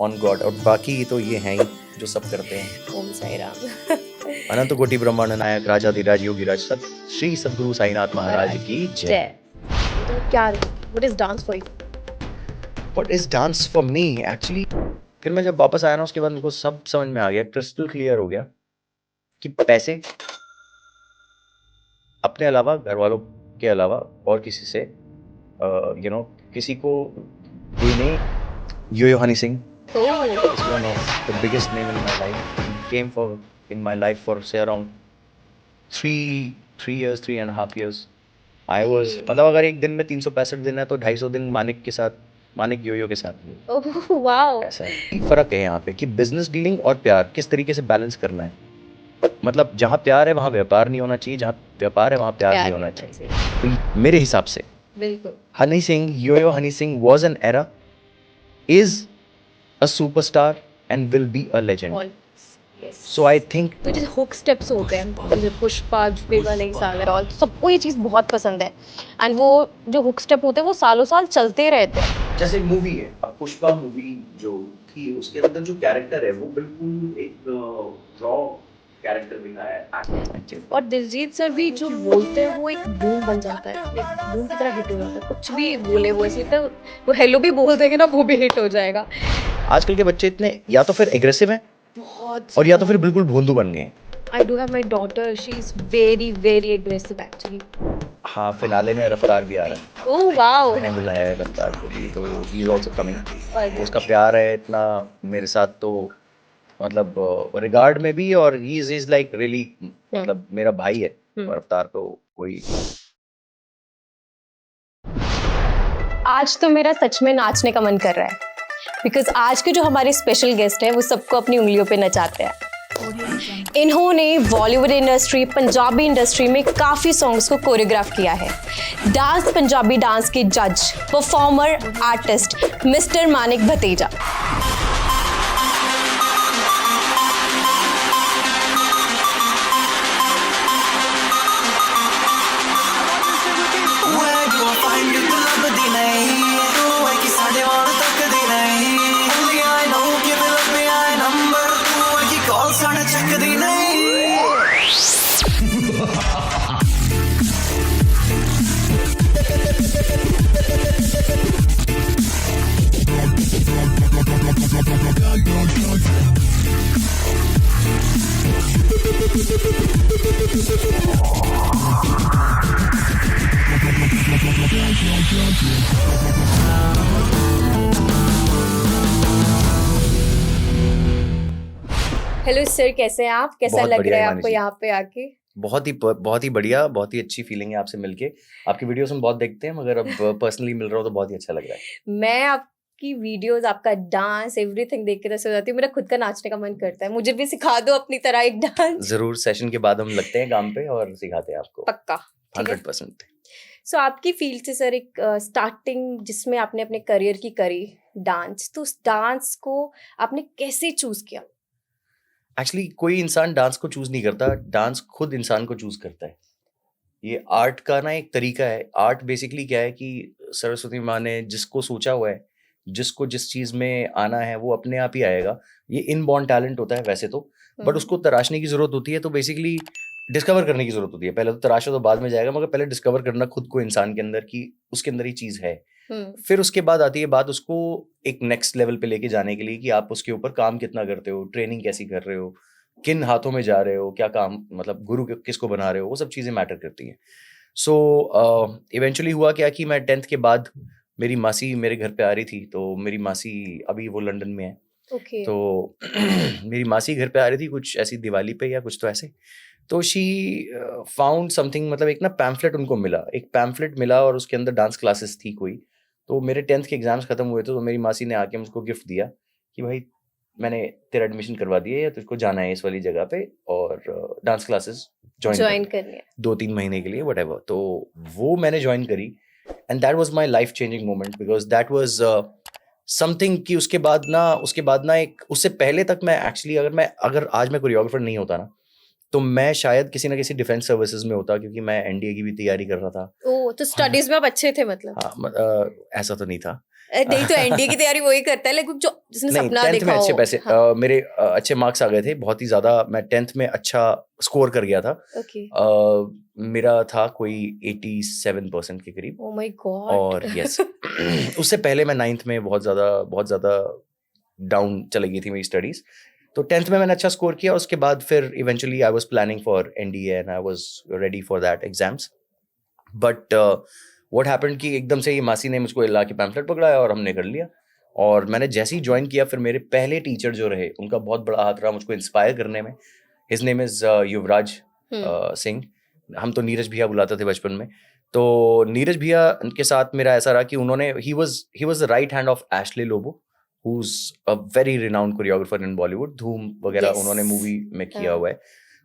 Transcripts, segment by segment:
On God, और बाकी तो ये हैं ही जो सब करते हैं। ओम साई राम। अनंत कोटि ब्रह्मांड नायक राजाधिराज योगीराज सत श्री सद्गुरु साईनाथ महाराज की जय। तो क्या, what is dance for you? What is dance for me? Actually फिर मैं जब वापस आया ना, उसके बाद मेरे को सब समझ में आ गया, क्रिस्टल क्लियर हो गया कि पैसे अपने अलावा, घर वालों के अलावा और किसी से किसी को देने। यो Honey Singh is one of the biggest name in my life. He came in my life for say around three years, 3.5 years. I was मतलब अगर एक दिन में 365 दिन है तो 250 दिन मानिक के साथ, मानिक योयो के साथ। Oh wow. ऐसा है। फर्क है यहाँ पे कि बिजनेस डीलिंग और प्यार किस तरीके से बैलेंस करना है। मतलब जहाँ प्यार है वहाँ व्यापार नहीं होना चाहिए, जहाँ व्यापार है वहाँ प्यार नहीं होना चाहिए, तो मेरे हिसाब से। बिल्कुल। Honey Singh, Yo Yo Honey Singh was an era, is a superstar and will be a legend. So I think तो जैसे हुक स्टेप्स होते हैं, जैसे पुष्पा बेबा नहीं साल और सबको ये चीज़ बहुत पसंद है, एंड वो जो हुक स्टेप होते हैं वो सालों साल चलते रहते हैं। जैसे मूवी है, अब पुष्पा मूवी जो थी उसके अंदर जो कैरेक्टर है वो बिल्कुल एक रॉ कैरेक्टर दिखाया है। और दिलजीत सर भी जो बोलते हैं वो एक बूम बन जाता है, एक बूम की तरह हिट हो जाता है। कुछ भी बोले वो ऐसे, तो वो हेलो भी बोल देंगे ना, वो भी हिट हो जाएगा। आजकल के बच्चे इतने या तो फिर एग्रेसिव हैं बहुत, और या तो फिर बिल्कुल भोंदू बन गए। I do have my daughter, she is very aggressive actually. हाँ, फिनाले में रफ्तार भी आ रहा है। Oh wow. मैंने बुलाया है रफ्तार को भी, तो ही इज आल्सो कमिंग। उसका प्यार है इतना मेरे साथ, तो मतलब रिगार्ड में भी, और ही इज लाइक रियली, मतलब मेरा भाई है रफ्तार, तो कोई। आज तो मेरा सच में नाचने का मन कर रहा है, बिकॉज आज के जो हमारे स्पेशल गेस्ट हैं वो सबको अपनी उंगलियों पे नचाते हैं। इन्होंने बॉलीवुड इंडस्ट्री, पंजाबी इंडस्ट्री में काफ़ी सॉन्ग्स को कोरियोग्राफ किया है। डांस पंजाबी डांस के जज, performer, artist mister Manik Bhateja. Hello sir, कैसे हैं आप? कैसा लग रहा है आपको यहाँ पे आके? बहुत ही बढ़िया, बहुत ही अच्छी फीलिंग है आपसे मिलके। आपकी वीडियोस हम बहुत देखते हैं, मगर अब पर्सनली मिल रहा हो तो बहुत ही अच्छा लग रहा है। मैं आपकी वीडियोस, आपका डांस, एवरीथिंग देख के तो ऐसे हो जाती हूँ, मेरा खुद का नाचने का मन करता है। मुझे भी सिखा दो अपनी तरह एक डांस। जरूर, सेशन के बाद हम लगते हैं काम पे और सिखाते हैं आपको। पक्का, 100%। सो आपकी फील्ड से सर, एक स्टार्टिंग जिसमें आपने अपने करियर की करी डांस, तो उस डांस को आपने कैसे चूज किया? एक्चुअली कोई इंसान डांस को चूज नहीं करता, डांस खुद इंसान को चूज करता है। ये आर्ट का ना एक तरीका है। आर्ट बेसिकली क्या है कि सरस्वती माँ ने जिसको सोचा हुआ है, जिसको जिस चीज में आना है वो अपने आप ही आएगा। ये इनबॉर्न टैलेंट होता है वैसे तो, बट उसको तराशने की जरूरत होती है। तो बेसिकली डिस्कवर करने की जरूरत होती है। पहले तो तराशो तो बाद में जाएगा, मगर पहले डिस्कवर करना खुद को इंसान के अंदर की उसके अंदर ही चीज है। फिर उसके बाद आती है बात उसको एक नेक्स्ट लेवल पे लेके जाने के लिए कि आप उसके ऊपर काम कितना करते हो, ट्रेनिंग कैसी कर रहे हो, किन हाथों में जा रहे हो, क्या काम, मतलब गुरु किसको बना रहे हो, वो सब चीजें मैटर करती हैं। सो इवेंचुअली हुआ क्या कि मैं 10th के बाद, मेरी मासी मेरे घर पे आ रही थी। तो मेरी मासी अभी वो लंदन में है। तो मेरी मासी घर पे आ रही थी कुछ ऐसी दिवाली पे या कुछ तो ऐसे। तो शी फाउंड समथिंग, मतलब एक ना पैम्फलेट उनको मिला, एक पैम्फलेट मिला और उसके अंदर डांस क्लासेस थी कोई। तो मेरे 10th के एग्जाम्स खत्म हुए थे, तो मेरी मासी ने आके मुझको गिफ्ट दिया कि भाई मैंने तेरा एडमिशन करवा दिया है, तुझको जाना है इस वाली जगह पे और डांस क्लासेस ज्वाइन करनी है 2-3 महीने के लिए, व्हाटएवर। तो वो मैंने ज्वाइन करी and that was my life changing moment, because that was something कि उसके बाद ना एक, उससे पहले तक मैं एक्चुअली अगर आज मैं कोरियोग्राफर नहीं होता ना, तो मैं शायद किसी ना किसी डिफेंस सर्विसेज में होता, क्योंकि मैं एनडीए की भी तैयारी कर रहा था। ओह, तो स्टडीज में आप अच्छे थे मतलब? हाँ, ऐसा तो नहीं था। नहीं तो एनडीए की तैयारी वही करता है, लाइक जो जिसने नहीं, सपना 10th देखा में अच्छे हो। पैसे हाँ, मेरे अच्छे मार्क्स आ गए थे, बहुत ही ज़्यादा। मैं 10th में अच्छा स्कोर कर गया था। ओके। मेरा था कोई 87% के करीब। Oh my God. और यस उससे पहले मैं 9th में बहुत ज़्यादा डाउन चली गई थी मेरी स्टडीज़। तो 10th में मैंने अच्छा स्कोर किया। उसके बाद फिर eventually I was planning for NDA and I was ready for that exams. But what happened कि एकदम से ही मासी ने मुझको ला के पैम्फलेट पकड़ाया और हमने कर लिया। और मैंने जैसे ही ज्वाइन किया, फिर मेरे पहले टीचर जो रहे, उनका बहुत बड़ा हाथ रहा मुझको इंस्पायर करने में। His name is Yuvraj Singh. हम तो नीरज भैया बुलाते थे बचपन में। तो नीरज भैया के साथ मेरा ऐसा रहा कि उन्होंने he was the right hand of Ashley Lobo, who's a very renowned choreographer in Bollywood। धूम वगैरह Yes. उन्होंने मूवी में किया हाँ। हुआ है।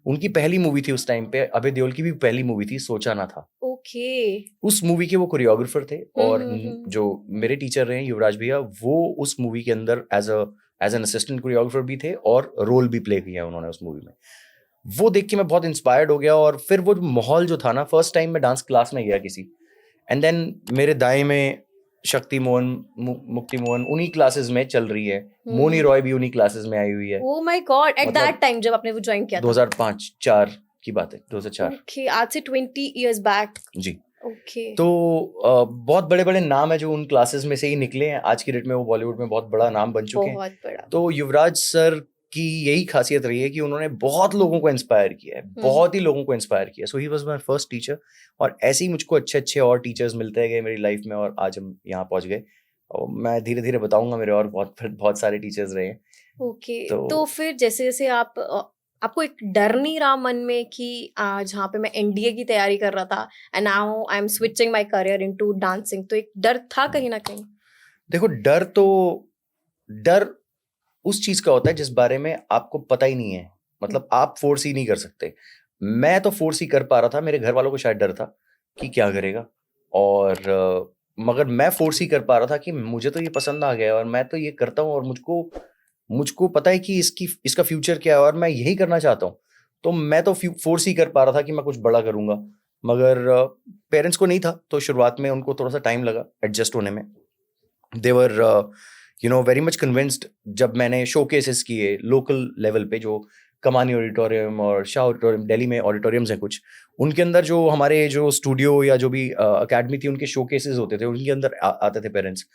उनकी पहली मूवी थी उस टाइम पे। अभय देओल की भी पहली मूवी थी, सोचा ना था। ओके। उस मूवी के वो कोरियोग्राफर थे। और हम्म। जो मेरे टीचर रहे युवराज भैया, वो उस मूवी के अंदर एज एन असिस्टेंट कोरियोग्राफर भी थे और रोल भी प्ले किया उन्होंने उस मूवी में। वो देख के मैं बहुत इंस्पायर्ड हो गया। और फिर वो माहौल जो था ना, फर्स्ट टाइम मैं डांस क्लास में गया किसी, एंड देन मेरे दाएं में शक्ति मोहन, मुक्ति मोहन उन्हीं क्लासेस में चल रही है। मोनी रॉय भी उन्हीं क्लासेस में आई हुई है। ओह माय गॉड, एट मतलब दैट टाइम जब आपने वो ज्वाइन किया था। 2005-4 की बात है, 2004 ओके, आज से 20 इयर्स बैक। जी। ओके। तो बहुत बड़े बड़े नाम है जो उन क्लासेस में से ही निकले हैं। आज की डेट में वो बॉलीवुड में बहुत बड़ा नाम बन चुके हैं। बहुत बड़ा। तो युवराज सर की यही खासियत रही है कि उन्होंने बहुत लोगों को इंस्पायर किया है, बहुत ही लोगों को इंस्पायर किया। So he was my first teacher. और ऐसे ही मुझको अच्छे अच्छे और टीचर्स मिलते गए मेरी लाइफ में, और आज हम यहाँ पहुंच गए। और मैं धीरे धीरे बताऊंगा, मेरे और बहुत सारे टीचर्स रहे हैं। ओके। तो फिर जैसे जैसे आपको एक डर नहीं रहा मन में कि जहाँ पे मैं एनडीए की तैयारी कर रहा था and now I am switching my career into dancing, तो एक डर था कहीं ना कहीं? देखो, डर उस चीज का होता है जिस बारे में आपको पता ही नहीं है। मतलब आप फोर्स ही नहीं कर सकते। मैं तो फोर्स ही कर पा रहा था, मेरे घर वालों को शायद डर था कि क्या करेगा। और मगर मैं फोर्स ही कर पा रहा था कि मुझे तो ये पसंद आ गया और मैं तो ये करता हूँ, और मुझको पता है कि इसका फ्यूचर क्या है और मैं यही करना चाहता हूँ। तो मैं तो फोर्स ही कर पा रहा था कि मैं कुछ बड़ा करूंगा। मगर पेरेंट्स को नहीं था, तो शुरुआत में उनको थोड़ा सा टाइम लगा एडजस्ट होने में। दे वर वेरी मच कन्विंस्ड जब मैंने शोकेसेस किए लोकल लेवल पे, जो कमानी ऑडिटोरियम और शाह ऑडिटोरियम, दिल्ली में ऑडिटोरियम्स हैं कुछ, उनके अंदर जो हमारे जो स्टूडियो या जो भी अकेडमी थी, उनके शोकेसेस होते थे, उनके अंदर आते थे पेरेंट्स।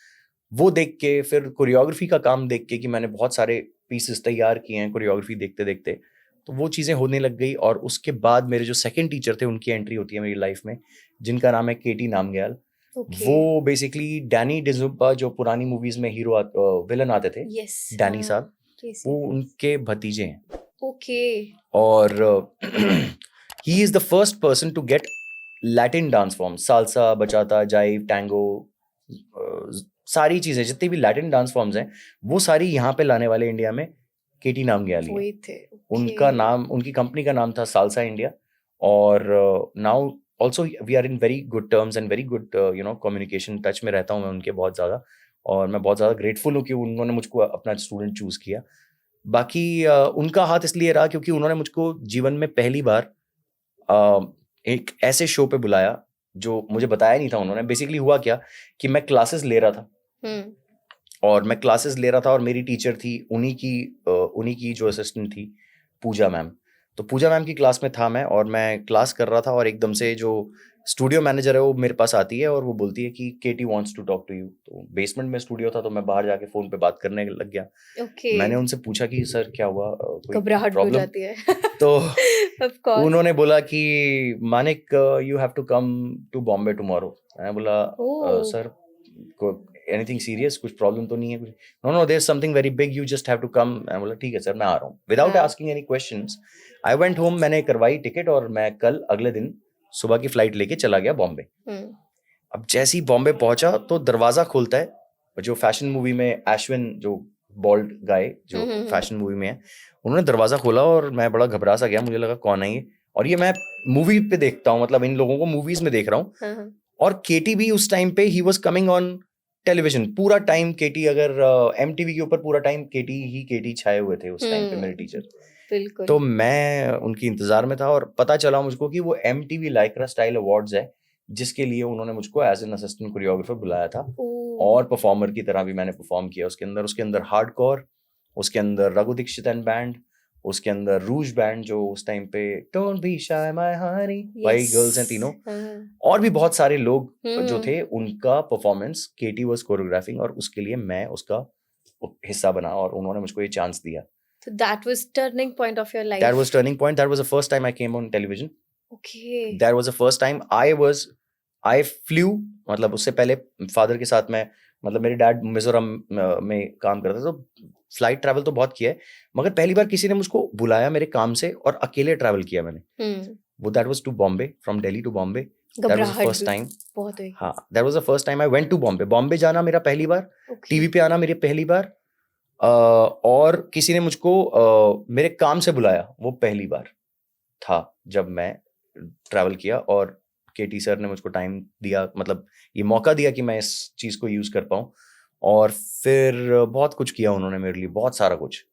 वो देख के, फिर कोरियोग्राफी का काम देख के कि मैंने बहुत सारे पीसेस तैयार किए हैं कोरियोग्राफी देखते देखते, तो वो चीज़ें होने लग गई। और उसके बाद मेरे जो सेकंड टीचर थे, उनकी एंट्री होती है मेरी लाइफ में, जिनका नाम है केटी नामग्याल। Okay. वो बेसिकली डैनी डिजुब्बा, जो पुरानी मूवीज में विलन आते थे, Yes, डैनी साहब, yes, वो उनके भतीजे हैं। okay. और he is the first person to get Latin dance form, salsa, bachata, jive, tango, सारी चीजें जितनी भी लैटिन डांस फॉर्म्स हैं, वो सारी यहाँ पे लाने वाले इंडिया में केटी नामग्याल ही वही हैं। थे। उनका नाम, उनकी कंपनी का नाम था साल्सा इंडिया। और now also we are in very good terms and very good communication, touch में रहता हूँ मैं उनके बहुत ज़्यादा। और मैं बहुत ज़्यादा ग्रेटफुल हूँ कि उन्होंने मुझको अपना स्टूडेंट चूज़ किया। बाकी उनका हाथ इसलिए रहा क्योंकि उन्होंने मुझको जीवन में पहली बार एक ऐसे शो पे बुलाया जो मुझे बताया नहीं था उन्होंने। बेसिकली हुआ क्या कि मैं क्लासेस ले रहा था, और मैं क्लासेस ले रहा था और मेरी टीचर थी उन्हीं की जो असिस्टेंट थी, पूजा मैम। तो पूजा मैम की क्लास में था मैं, और मैं क्लास कर रहा था, और एकदम से जो स्टूडियो मैनेजर है वो मेरे पास आती है और वो बोलती है कि Katie wants to talk to you. तो बेसमेंट में स्टूडियो था, तो मैं बाहर जाके फोन पे बात करने लग गया। Okay. मैंने उनसे पूछा कि सर क्या हुआ, कोई घबराहट हो प्रॉब्लम? जाती है। तो Of course. उन्होंने बोला कि Manik, you have to come to Bombay tomorrow. मैंने बोला Oh. सर एनीथिंग सीरियस, कुछ प्रॉब्लम तो नहीं है? कुछ, no there is something very big, you just have to come. मैं बोला ठीक है सर, मैं आ रहा हूँ, विदाउट हाँ. Asking any questions. I went home, मैंने करवाई टिकट, और मैं कल अगले दिन सुबह की फ्लाइट लेके चला गया बॉम्बे। अब जैसे ही बॉम्बे पहुंचा तो दरवाजा खोलता है, जो फैशन मूवी में अश्विन, जो बॉल्ड गाय जो फैशन मूवी में है, उन्होंने दरवाजा खोला और मैं बड़ा घबरा सा गया। मुझे लगा कौन है ये, और ये मैं मूवी पे देखता हूँ, मतलब इन लोगों को मूवीज में देख रहा हूँ। और केटी भी उस टाइम पे he was coming on television पूरा टाइम। केटी, अगर एमटीवी के ऊपर पूरा टाइम केटी छाए हुए थे उस टाइम पे मेरे टीचर। बिल्कुल। तो मैं उनकी इंतजार में था, और पता चला मुझको कि वो एमटीवी लाइक्रा स्टाइल अवार्ड्स है जिसके लिए उन्होंने मुझको एज एन असिस्टेंट कोरियोग्राफर बुलाया था ओह और परफॉर्मर की तरह भी मैंने परफॉर्म किया उसके अंदर हार्डकोर, उसके अंदर रघु दीक्षित एंड बैंड, उसके अंदर रूज बैंड जो उस टाइम पे don't be shy my Honey भाई गर्ल्स हैं तीनों, और भी बहुत सारे लोग जो थे उनका परफॉर्मेंस केटी वाज कोरियोग्राफिंग और उसके लिए मैं उसका हिस्सा बना और उन्होंने मुझको ये चांस दिया. So that was turning point of your life. That was turning point. That was the first time I came on television. Okay. That was the first time I flew. मतलब उससे पहले फादर के साथ मैं, मतलब मेरे dad Mizoram में काम करते थे तो फ्लाइट ट्रैवल तो बहुत किया है, मगर पहली बार किसी ने मुझको बुलाया मेरे काम से और अकेले ट्रैवल किया मैंने. वो that was to Bombay, from Delhi to Bombay. That was the first time. बहुत हुई. हाँ, that was the first time I went to Bombay. Bombay जाना मेरा पहली बार, टीवी पे आना मेरी पहली बार, और किसी ने मुझको मेरे काम से बुलाया वो पहली बार था जब मैं ट्रैवल किया. और केटी सर ने मुझको टाइम दिया, मतलब ये मौका दिया कि मैं इस चीज़ को यूज़ कर पाऊँ. और फिर बहुत कुछ किया उन्होंने मेरे लिए, बहुत सारा कुछ.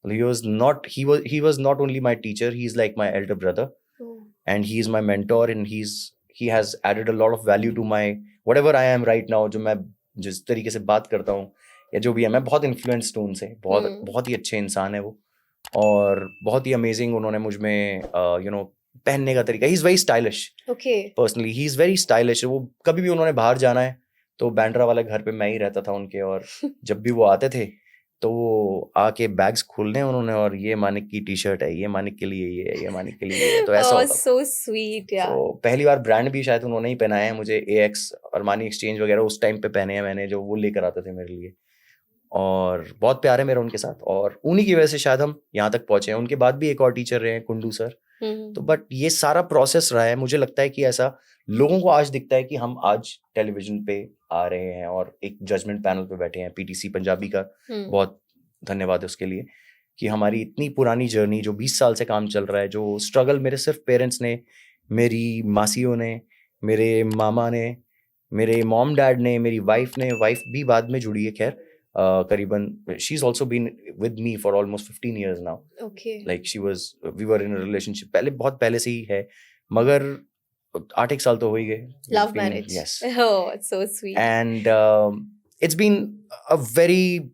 he was not only my teacher, he's like my elder brother. And he is my mentor, and he has added a lot of value to my whatever I am right now. जो मैं जिस तरीके से बात करता हूँ या जो भी है, मैं बहुत इन्फ्लुएंस्ड हूँ उनसे. बहुत ही अच्छे इंसान है वो, और बहुत ही अमेजिंग उन्होंने मुझ में पहनने का तरीका. He is very stylish. Personally he is very stylish. वो कभी भी उन्होंने बाहर जाना है तो बैंड्रा वाले घर पे मैं ही रहता था उनके, और जब भी वो आते थे तो वो आके बैग्स खोलने उन्होंने, और ये मानिक की टी शर्ट है, ये मानिक के लिए ये मानिक के लिए ये. तो ऐसा होता था. सो स्वीट यार. तो पहली बार ब्रांड भी शायद उन्होंने ही पहनाया है मुझे. AX अरमानी एक्सचेंज वगैरह उस टाइम पे पहने हैं मैंने, जो वो लेकर आते थे मेरे लिए. और बहुत प्यार है मेरा उनके साथ, और उन्हीं की वजह से शायद हम यहाँ तक पहुंचे हैं. उनके बाद भी एक और टीचर रहे हैं, कुंडू सर. तो बट ये सारा प्रोसेस रहा है. मुझे लगता है कि ऐसा लोगों को आज दिखता है कि हम आज टेलीविजन पे आ रहे हैं और एक जजमेंट पैनल पे बैठे हैं. PTC पंजाबी का बहुत धन्यवाद है उसके लिए कि हमारी इतनी पुरानी जर्नी जो 20 साल से काम चल रहा है, जो स्ट्रगल मेरे सिर्फ पेरेंट्स ने, मेरी मासियों ने, मेरे मामा ने, मेरे मॉम डैड ने, मेरी वाइफ ने, वाइफ भी बाद में जुड़ी है खैर, करीबन she is also been with me for almost 15 years now. Like we were in a relationship पहले, बहुत पहले से ही है, मगर 8-1 साल तो हो ही गए. Love marriage. Yes. Oh, it's so sweet. And it's been a very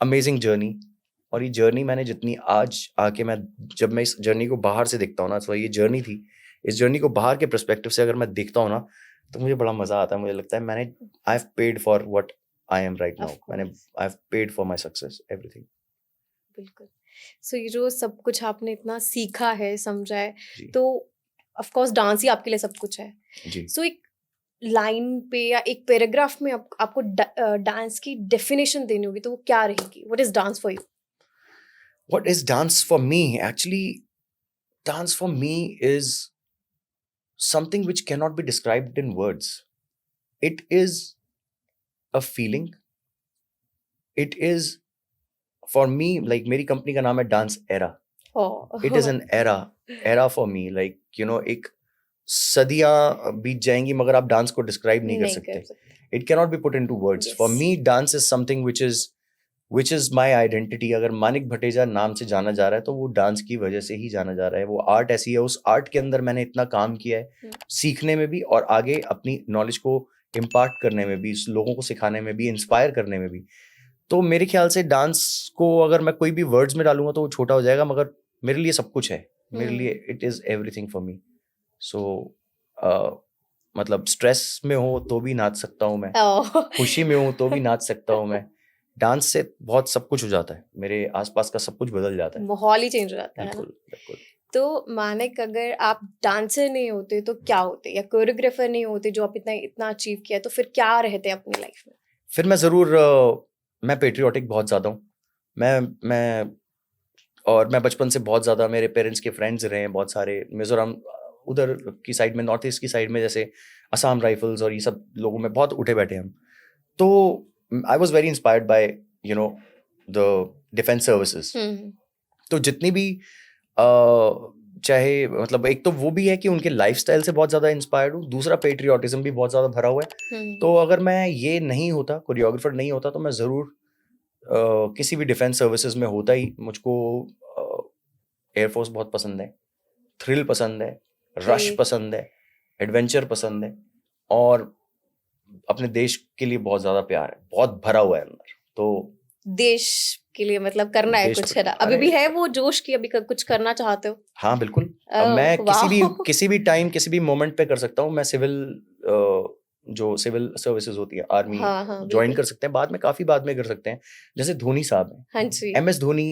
amazing journey. और ये जर्नी मैंने जितनी आज आके जब मैं इस जर्नी को बाहर से देखता हूँ ना, तो ये जर्नी थी, इस जर्नी को बाहर के पर्सपेक्टिव से अगर मैं देखता हूँ ना, तो मुझे बड़ा मजा आता है. मुझे लगता है मैंने I have paid for what I am right now. मैंने I have paid for my success, everything. बिल्कुल. सो ये जो सब कुछ आपने इतना सीखा है, समझा है, जी. तो ऑफ कोर्स डांस ही आपके लिए सब कुछ है. जी. सो एक लाइन पे या एक पैराग्राफ में आपको डांस की डेफिनेशन देनी होगी, तो वो क्या रहेगी? What is dance for you? What is dance for me? Actually, dance for me is something which cannot be described in words. It is a feeling. It is, for me, like मेरी company का नाम है dance era. It is an era for me. Like एक सदियां बीत जाएंगी मगर आप dance को डिस्क्राइब नहीं कर सकते. It cannot be put into words. Yes. For me, dance is something which is my identity. अगर मानिक भटेजा नाम से जाना जा रहा है तो वो डांस की वजह से ही जाना जा रहा है. वो आर्ट ऐसी है, उस आर्ट के अंदर मैंने इतना काम किया है, सीखने में भी और आगे अपनी नॉलेज को इम्पार्ट करने में भी, लोगों को सिखाने में भी, इंस्पायर करने में भी. तो मेरे ख्याल से डांस को अगर मैं कोई भी वर्ड्स में डालूंगा तो वो छोटा हो जाएगा, मगर मेरे लिए सब कुछ है. मेरे लिए it is everything for me. So मतलब स्ट्रेस में हो तो भी नाच सकता हूँ मैं, खुशी में हूँ तो भी नाच सकता हूँ मैं. डांस से बहुत सब कुछ हो जाता है, मेरे आसपास का सब कुछ बदल जाता है, माहौल ही चेंज हो जाता है. बिल्कुल बिल्कुल. तो मानिक, अगर आप डांसर नहीं होते तो क्या होते, या कोरियोग्राफर नहीं होते जो आप इतना अचीव किया, तो फिर क्या रहते अपनी लाइफ में? फिर मैं जरूर मैं पेट्रियोटिक बहुत ज्यादा हूँ. मैं बचपन से बहुत ज्यादा, मेरे पेरेंट्स के फ्रेंड्स रहे हैं बहुत सारे मिजोरम उधर की साइड में, नॉर्थ ईस्ट की साइड में, जैसे असम राइफल्स और ये सब लोगों में बहुत उठे बैठे हम. तो I was very inspired by the defense services. तो जितनी भी चाहे, मतलब एक तो वो भी है कि उनके लाइफस्टाइल से बहुत ज्यादा इंस्पायर्ड हूँ, दूसरा पेट्रियोटिज्म भी बहुत ज्यादा भरा हुआ है. तो अगर मैं ये नहीं होता, कोरियोग्राफर नहीं होता, तो मैं जरूर किसी भी डिफेंस सर्विसेज में होता ही. मुझको एयरफोर्स बहुत पसंद है, थ्रिल पसंद है, रश पसंद है, एडवेंचर पसंद है. और अपने देश के लिए बहुत ज्यादा प्यार है, बहुत भरा हुआ है अंदर। तो देश के लिए मतलब करना है देश कुछ, है ना? पे अभी भी अरे है वो जोश कि अभी कुछ करना चाहते हो? हाँ बिल्कुल। अब मैं वाह। किसी भी टाइम किसी भी मोमेंट पे कर सकता हूँ। मैं जो सिविल सर्विसेज होती है, आर्मी हाँ हाँ ज्वाइन बिल्कुल। कर सकते हैं, बाद में काफी बाद में कर सकते हैं। जैसे धोनी साहब हैं, हाँ जी MS धोनी,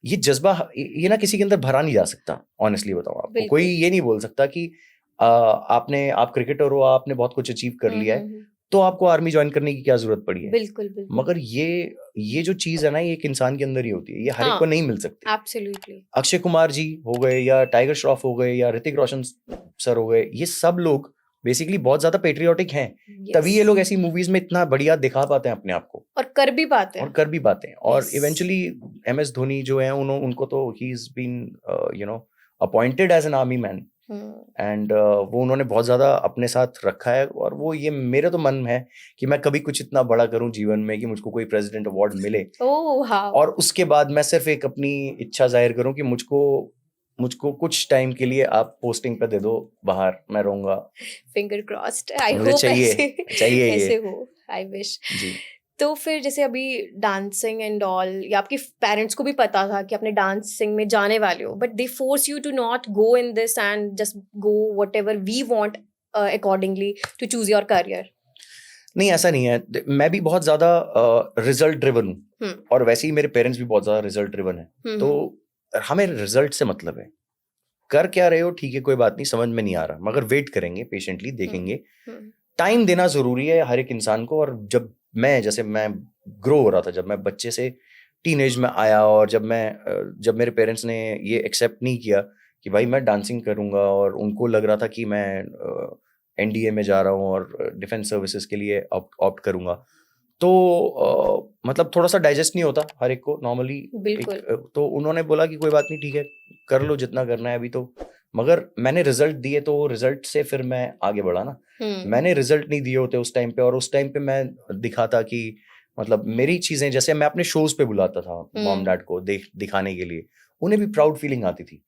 ये जज्बा ये ना किसी के अंदर भरा नहीं जा सकता। ऑनेस्टली बताऊं आपको, कोई बिल्कुल। ये नहीं बोल सकता कि आप क्रिकेटर हो, आपने बहुत कुछ अचीव कर लिया है, तो आपको आर्मी ज्वाइन करने की क्या जरूरत पड़ी है। बिल्कुल बिल्कुल। मगर ये जो चीज है ना, ये एक इंसान के अंदर ही होती है, ये हर एक को हाँ नहीं मिल सकती। एब्सोल्युटली। अक्षय कुमार जी हो गए, या टाइगर श्रॉफ हो गए, या ऋतिक रोशन सर हो गए, ये सब लोग बेसिकली बहुत ज्यादा पेट्रियोटिक हैं, तभी ये यस। लोग ऐसी मूवीज में इतना बढ़िया दिखा पाते हैं अपने आप को, और कर भी पाते और हैं। कर भी पाते हैं। और यस। इवेंचुअली MS धोनी जो है, उनको तो he is been appointed as an army man, and वो उन्होंने बहुत ज्यादा अपने साथ रखा है। और वो ये मेरे तो मन में है कि मैं कभी कुछ इतना बड़ा करूं जीवन में कि मुझको कोई प्रेसिडेंट अवार्ड मिले, ओह वाओ। और उसके बाद मैं सिर्फ एक अपनी इच्छा जाहिर करूं कि मुझको कुछ टाइम के लिए आप पोस्टिंग पे दे दो बाहर, मैं रहूंगा। फिंगर क्रॉस्ड, आई मुझे होप चाहिए ऐसे ये हो, आई विश। जी। तो फिर जैसे अभी डांसिंग एंड ऑल, या आपके पेरेंट्स को भी पता था कि आपने डांसिंग में जाने वाले हो, but they force you to not go in this and just go whatever we want accordingly to choose your career? नहीं, ऐसा नहीं है। मैं भी बहुत ज्यादा रिजल्ट ड्रिवन हूँ, और वैसे ही मेरे पेरेंट्स भी बहुत ज्यादा रिजल्ट ड्रिवन है। तो हमें रिजल्ट से मतलब है, कर क्या रहे हो ठीक है, कोई बात नहीं, समझ में नहीं आ रहा, मगर वेट करेंगे, पेशेंटली देखेंगे। टाइम देना जरूरी है हर एक इंसान को। और जब मैं ग्रो हो रहा था, जब मैं बच्चे से टीनेज में आया, और जब मेरे पेरेंट्स ने ये एक्सेप्ट नहीं किया कि भाई मैं डांसिंग करूंगा, और उनको लग रहा था कि मैं NDA में जा रहा हूँ और डिफेंस सर्विसेज के लिए ऑप्ट करूंगा, तो मतलब थोड़ा सा डाइजेस्ट नहीं होता हर एक को नॉर्मली। तो उन्होंने बोला कि कोई बात नहीं, ठीक है, कर लो जितना करना है अभी तो। मगर मैंने रिजल्ट दिए, तो रिजल्ट से फिर मैं आगे बढ़ा ना। मैंने रिजल्ट नहीं दिए होते उस टाइम पे, और उस टाइम पे मैं दिखाता कि मतलब मेरी चीजें, जैसे मैं अपने शोज पे बुलाता था मॉम डैड को दिखाने के लिए, उन्हें भी प्राउड फीलिंग आती थी,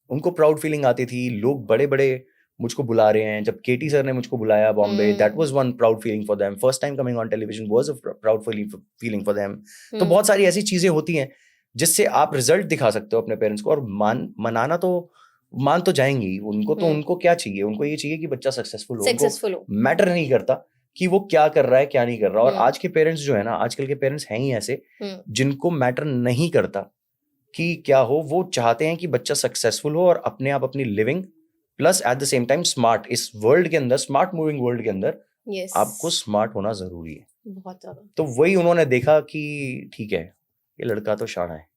उनको प्राउड फीलिंग आती थी। लोग बड़े बड़े मुझको बुला रहे हैं। जब KT सर ने मुझको बुलाया Bombay, that was one proud feeling for them. First time coming on television was a proud feeling for them. तो बहुत सारी ऐसी चीजें होती हैं जिससे आप रिजल्ट दिखा सकते हो अपने पेरेंट्स को, और मनाना तो मान तो जाएंगी उनको। तो उनको क्या चाहिए, उनको ये चाहिए कि बच्चा सक्सेसफुल हो। उनको मैटर नहीं करता कि वो क्या कर रहा है क्या नहीं कर रहा। और आज के पेरेंट्स जो है ना, आजकल के पेरेंट्स हैं ही ऐसे जिनको मैटर नहीं करता कि क्या हो। वो चाहते हैं कि बच्चा सक्सेसफुल हो और अपने आप अपनी living plus at the same time smart. इस वर्ल्ड के अंदर, स्मार्ट मूविंग वर्ल्ड के अंदर आपको स्मार्ट होना जरूरी है, बहुत ज्यादा। तो वही उन्होंने देखा कि ठीक है, ये लड़का तो शाना है,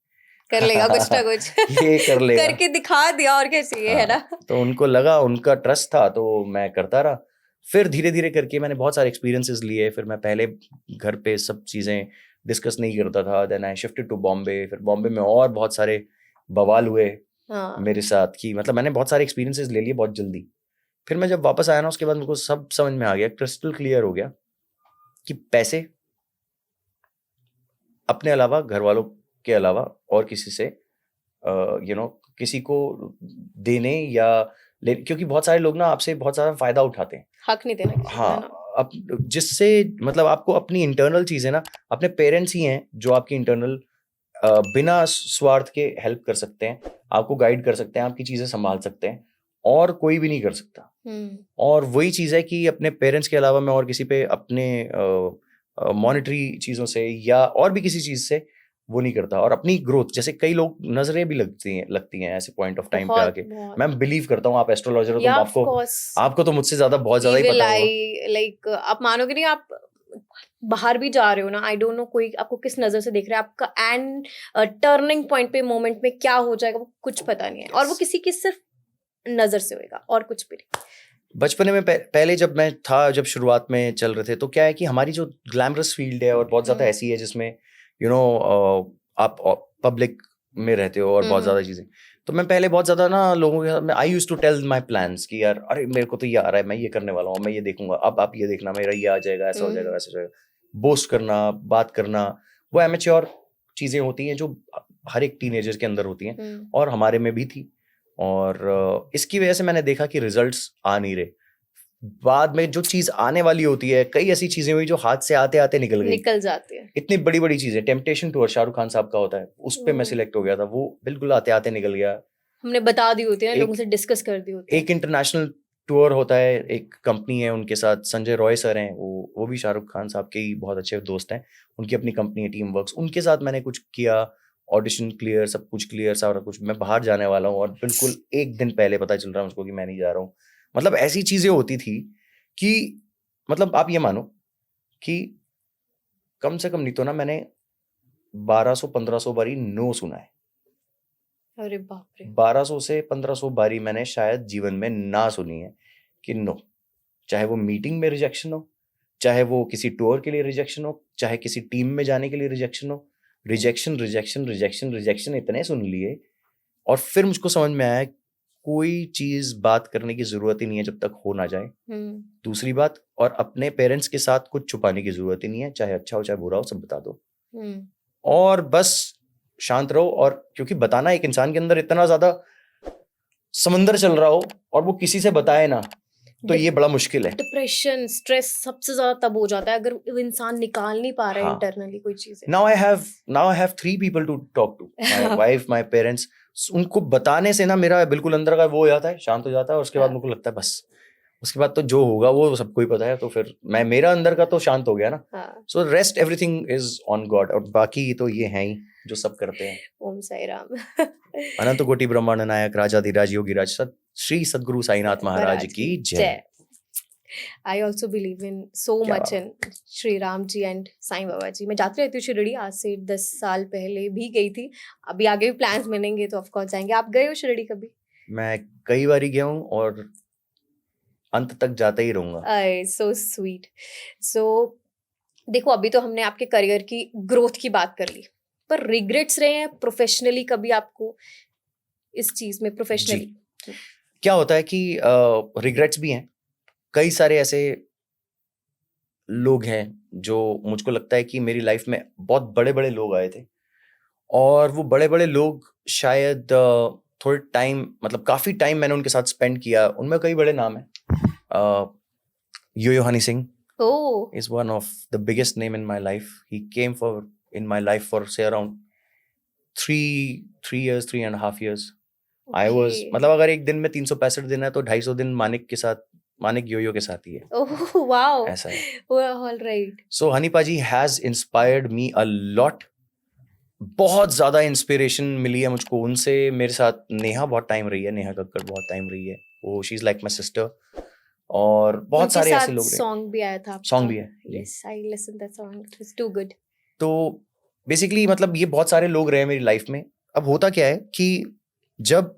कर लेगा कुछ ना कुछ ये कर लेगा, करके दिखा दिया, और क्या चाहिए, है ना? तो उनको लगा, उनका ट्रस्ट था, तो मैं करता रहा। फिर धीरे धीरे करके मैंने बहुत सारे एक्सपीरियंसेस लिए। फिर मैं पहले घर पे सब चीजें डिस्कस नहीं करता था, then I shifted to Bombay. फिर बॉम्बे में और बहुत सारे बवाल हुए मेरे साथ, कि मतलब मैंने बहुत सारे एक्सपीरियंसेस ले लिए बहुत जल्दी। फिर मैं जब वापस आया ना, उसके बाद मेरे को सब समझ में आ गया, क्रिस्टल क्लियर हो गया कि पैसे अपने अलावा, घर वालों के अलावा और किसी से किसी को देने या क्योंकि बहुत सारे लोग ना आपसे बहुत सारा फायदा उठाते हैं, हक नहीं देना किसी को, है ना? अब जिससे मतलब आपको अपनी इंटरनल चीजें ना, अपने पेरेंट्स ही हैं जो आपकी इंटरनल बिना स्वार्थ के हेल्प कर सकते हैं, आपको गाइड कर सकते हैं, आपकी चीजें संभाल सकते हैं, और कोई भी नहीं कर सकता। और वही चीज है कि अपने पेरेंट्स के अलावा मैं और किसी पे अपने मॉनेटरी चीजों से या और भी किसी चीज से वो नहीं करता। और अपनी ग्रोथ, जैसे कई लोग नजरें भी लगती हैं ऐसे पॉइंट ऑफ टाइम पे आके। मैं बिलीव करता हूँ, आप एस्ट्रोलॉजर हो, तो आपको तो मुझसे ज्यादा बहुत ज्यादा ही पता होगा। लाइक आप मानोगे नहीं, आप बाहर भी जा रहे हो ना, आई डोंट नो कोई आपको किस नजर से देख रहा है, आपका एंड टर्निंग पॉइंट पे मोमेंट में क्या हो जाएगा वो कुछ पता नहीं है। और वो किसी की सिर्फ नजर से होएगा, और कुछ भी नहीं। बचपन में पहले जब मैं था, जब शुरुआत में चल रहे थे, तो क्या है कि हमारी जो ग्लैमरस फील्ड है और बहुत ज्यादा ऐसी है जिसमें आप पब्लिक में रहते हो और बहुत ज्यादा चीजें। तो मैं पहले बहुत ज्यादा ना लोगों के साथ, I used to tell my plans कि यार अरे मेरे को तो ये आ रहा है, मैं ये करने वाला हूँ, मैं ये देखूंगा, अब आप ये देखना, मेरा ये आ जाएगा, ऐसा हो जाएगा, वैसा हो जाएगा। बोस्ट करना, बात करना, वो एमेच्योर चीजें होती हैं जो हर एक टीनेजर के अंदर होती हैं, और हमारे में भी थी। और इसकी वजह से मैंने देखा कि रिजल्ट्स आ नहीं रहे। बाद में जो चीज आने वाली होती है, कई ऐसी चीजें हुई जो हाथ से आते आते निकल गई, निकल जाती है। इतनी बड़ी बड़ी चीजें। टेम्पटेशन टूर शाहरुख खान साहब का होता है, उस पे मैं सिलेक्ट हो गया था, वो बिल्कुल आते आते निकल गया। हमने बता दी होती है ना, एक- लोगों से डिस्कस कर दी होती है। एक इंटरनेशनल टूर होता है, एक कंपनी है उनके साथ, संजय रॉय सर हैं, वो भी शाहरुख खान साहब के ही बहुत अच्छे दोस्त हैं, उनकी अपनी कंपनी है टीम वर्क्स, उनके साथ मैंने कुछ किया, ऑडिशन क्लियर, सब कुछ क्लियर, सारा कुछ, मैं बाहर जाने वाला हूँ और बिल्कुल एक दिन पहले पता चल रहा है मुझको कि मैं नहीं जा रहा हूँ। मतलब ऐसी चीजें होती थी कि मतलब आप ये मानो कि कम से कम नहीं तो ना मैंने 1200-1500 बारी नो सुना है। अरे बाप रे। 1200 से 1500 बारी मैंने शायद जीवन में ना सुनी है कि नो, चाहे वो मीटिंग में रिजेक्शन हो, चाहे वो किसी टूर के लिए रिजेक्शन हो, चाहे किसी टीम में जाने के लिए रिजेक्शन हो, रिजेक्शन रिजेक्शन रिजेक्शन रिजेक्शन इतने सुन लिए। और फिर मुझको समझ में आया कोई चीज बात करने की जरूरत ही नहीं है जब तक हो ना जाए। दूसरी बात, और अपने पेरेंट्स के साथ कुछ छुपाने की जरूरत ही नहीं है, चाहे अच्छा हो चाहे बुरा हो, सब बता दो और बस शांत रहो। और क्योंकि बताना, एक इंसान के अंदर इतना ज्यादा समंदर चल रहा हो और वो किसी से बताए ना, तो ये बड़ा मुश्किल है। डिप्रेशन, स्ट्रेस सबसे ज्यादा तब हो जाता है अगर वो इंसान निकाल नहीं पा रहा है हाँ। इंटरनली कोई चीजें। Now I have 3 people to talk to, my wife, my parents. उनको बताने से ना मेरा बिल्कुल अंदर का वो हो जाता है, शांत हो जाता है, और उसके बाद मुझको लगता है बस, उसके बाद तो जो होगा वो सबको ही पता है, तो फिर मेरा अंदर का तो शांत हो गया ना। So rest everything is on God, और बाकी तो ये है ही जो सब करते हैं। ओम साई राम। अनंत कोटि ब्रह्मांड नायक राजाधिराज योगीराज श्री सदगुरु साईनाथ महाराज की जय। I also believe in so क्या much in Shri Ram ji and Sai Baba ji. मैं जाती रहती हूँ शिरडी, आज से 10 साल पहले भी गई थी, अभी आगे भी प्लान्स बनेंगे तो ऑफ कोर्स जाएंगे। आप गए हो शिरडी कभी? मैं कई बारी गया हूँ और अंत तक जाता ही रहूंगा। So sweet. सो देखो, अभी तो हमने आपके करियर की ग्रोथ की बात कर ली, पर रिग्रेट्स रहे हैं प्रोफेशनली कभी आपको इस चीज में प्रोफेशनली? क्या होता है कि रिग्रेट्स भी हैं, कई सारे ऐसे लोग हैं जो मुझको लगता है कि मेरी लाइफ में बहुत बड़े बड़े लोग आए थे, और वो बड़े बड़े लोग शायद थोड़े टाइम, मतलब काफी टाइम मैंने उनके साथ स्पेंड किया। उनमें कई बड़े नाम हैं। यो Honey Singh is one of the biggest name in my life. He came in my life for say around 3 years, 3.5 years. I was, मतलब अगर एक दिन में 365 दिन है तो 250 दिन मानिक योयो के साथ ही है। ओह वाओ, ऐसा है। All right. सो हनी पाजी has inspired me a lot. बहुत ज्यादा इंस्पिरेशन मिली है मुझको उनसे। मेरे साथ नेहा बहुत टाइम रही है, नेहा कक्कड़ बहुत टाइम रही है, वो she is like my sister. और बहुत सारे ऐसे लोग, सॉन्ग भी आया था, सॉन्ग भी है। Yes, I listen that song, it was too good. तो बेसिकली मतलब ये बहुत सारे लोग रहे मेरी लाइफ में। अब होता क्या है कि जब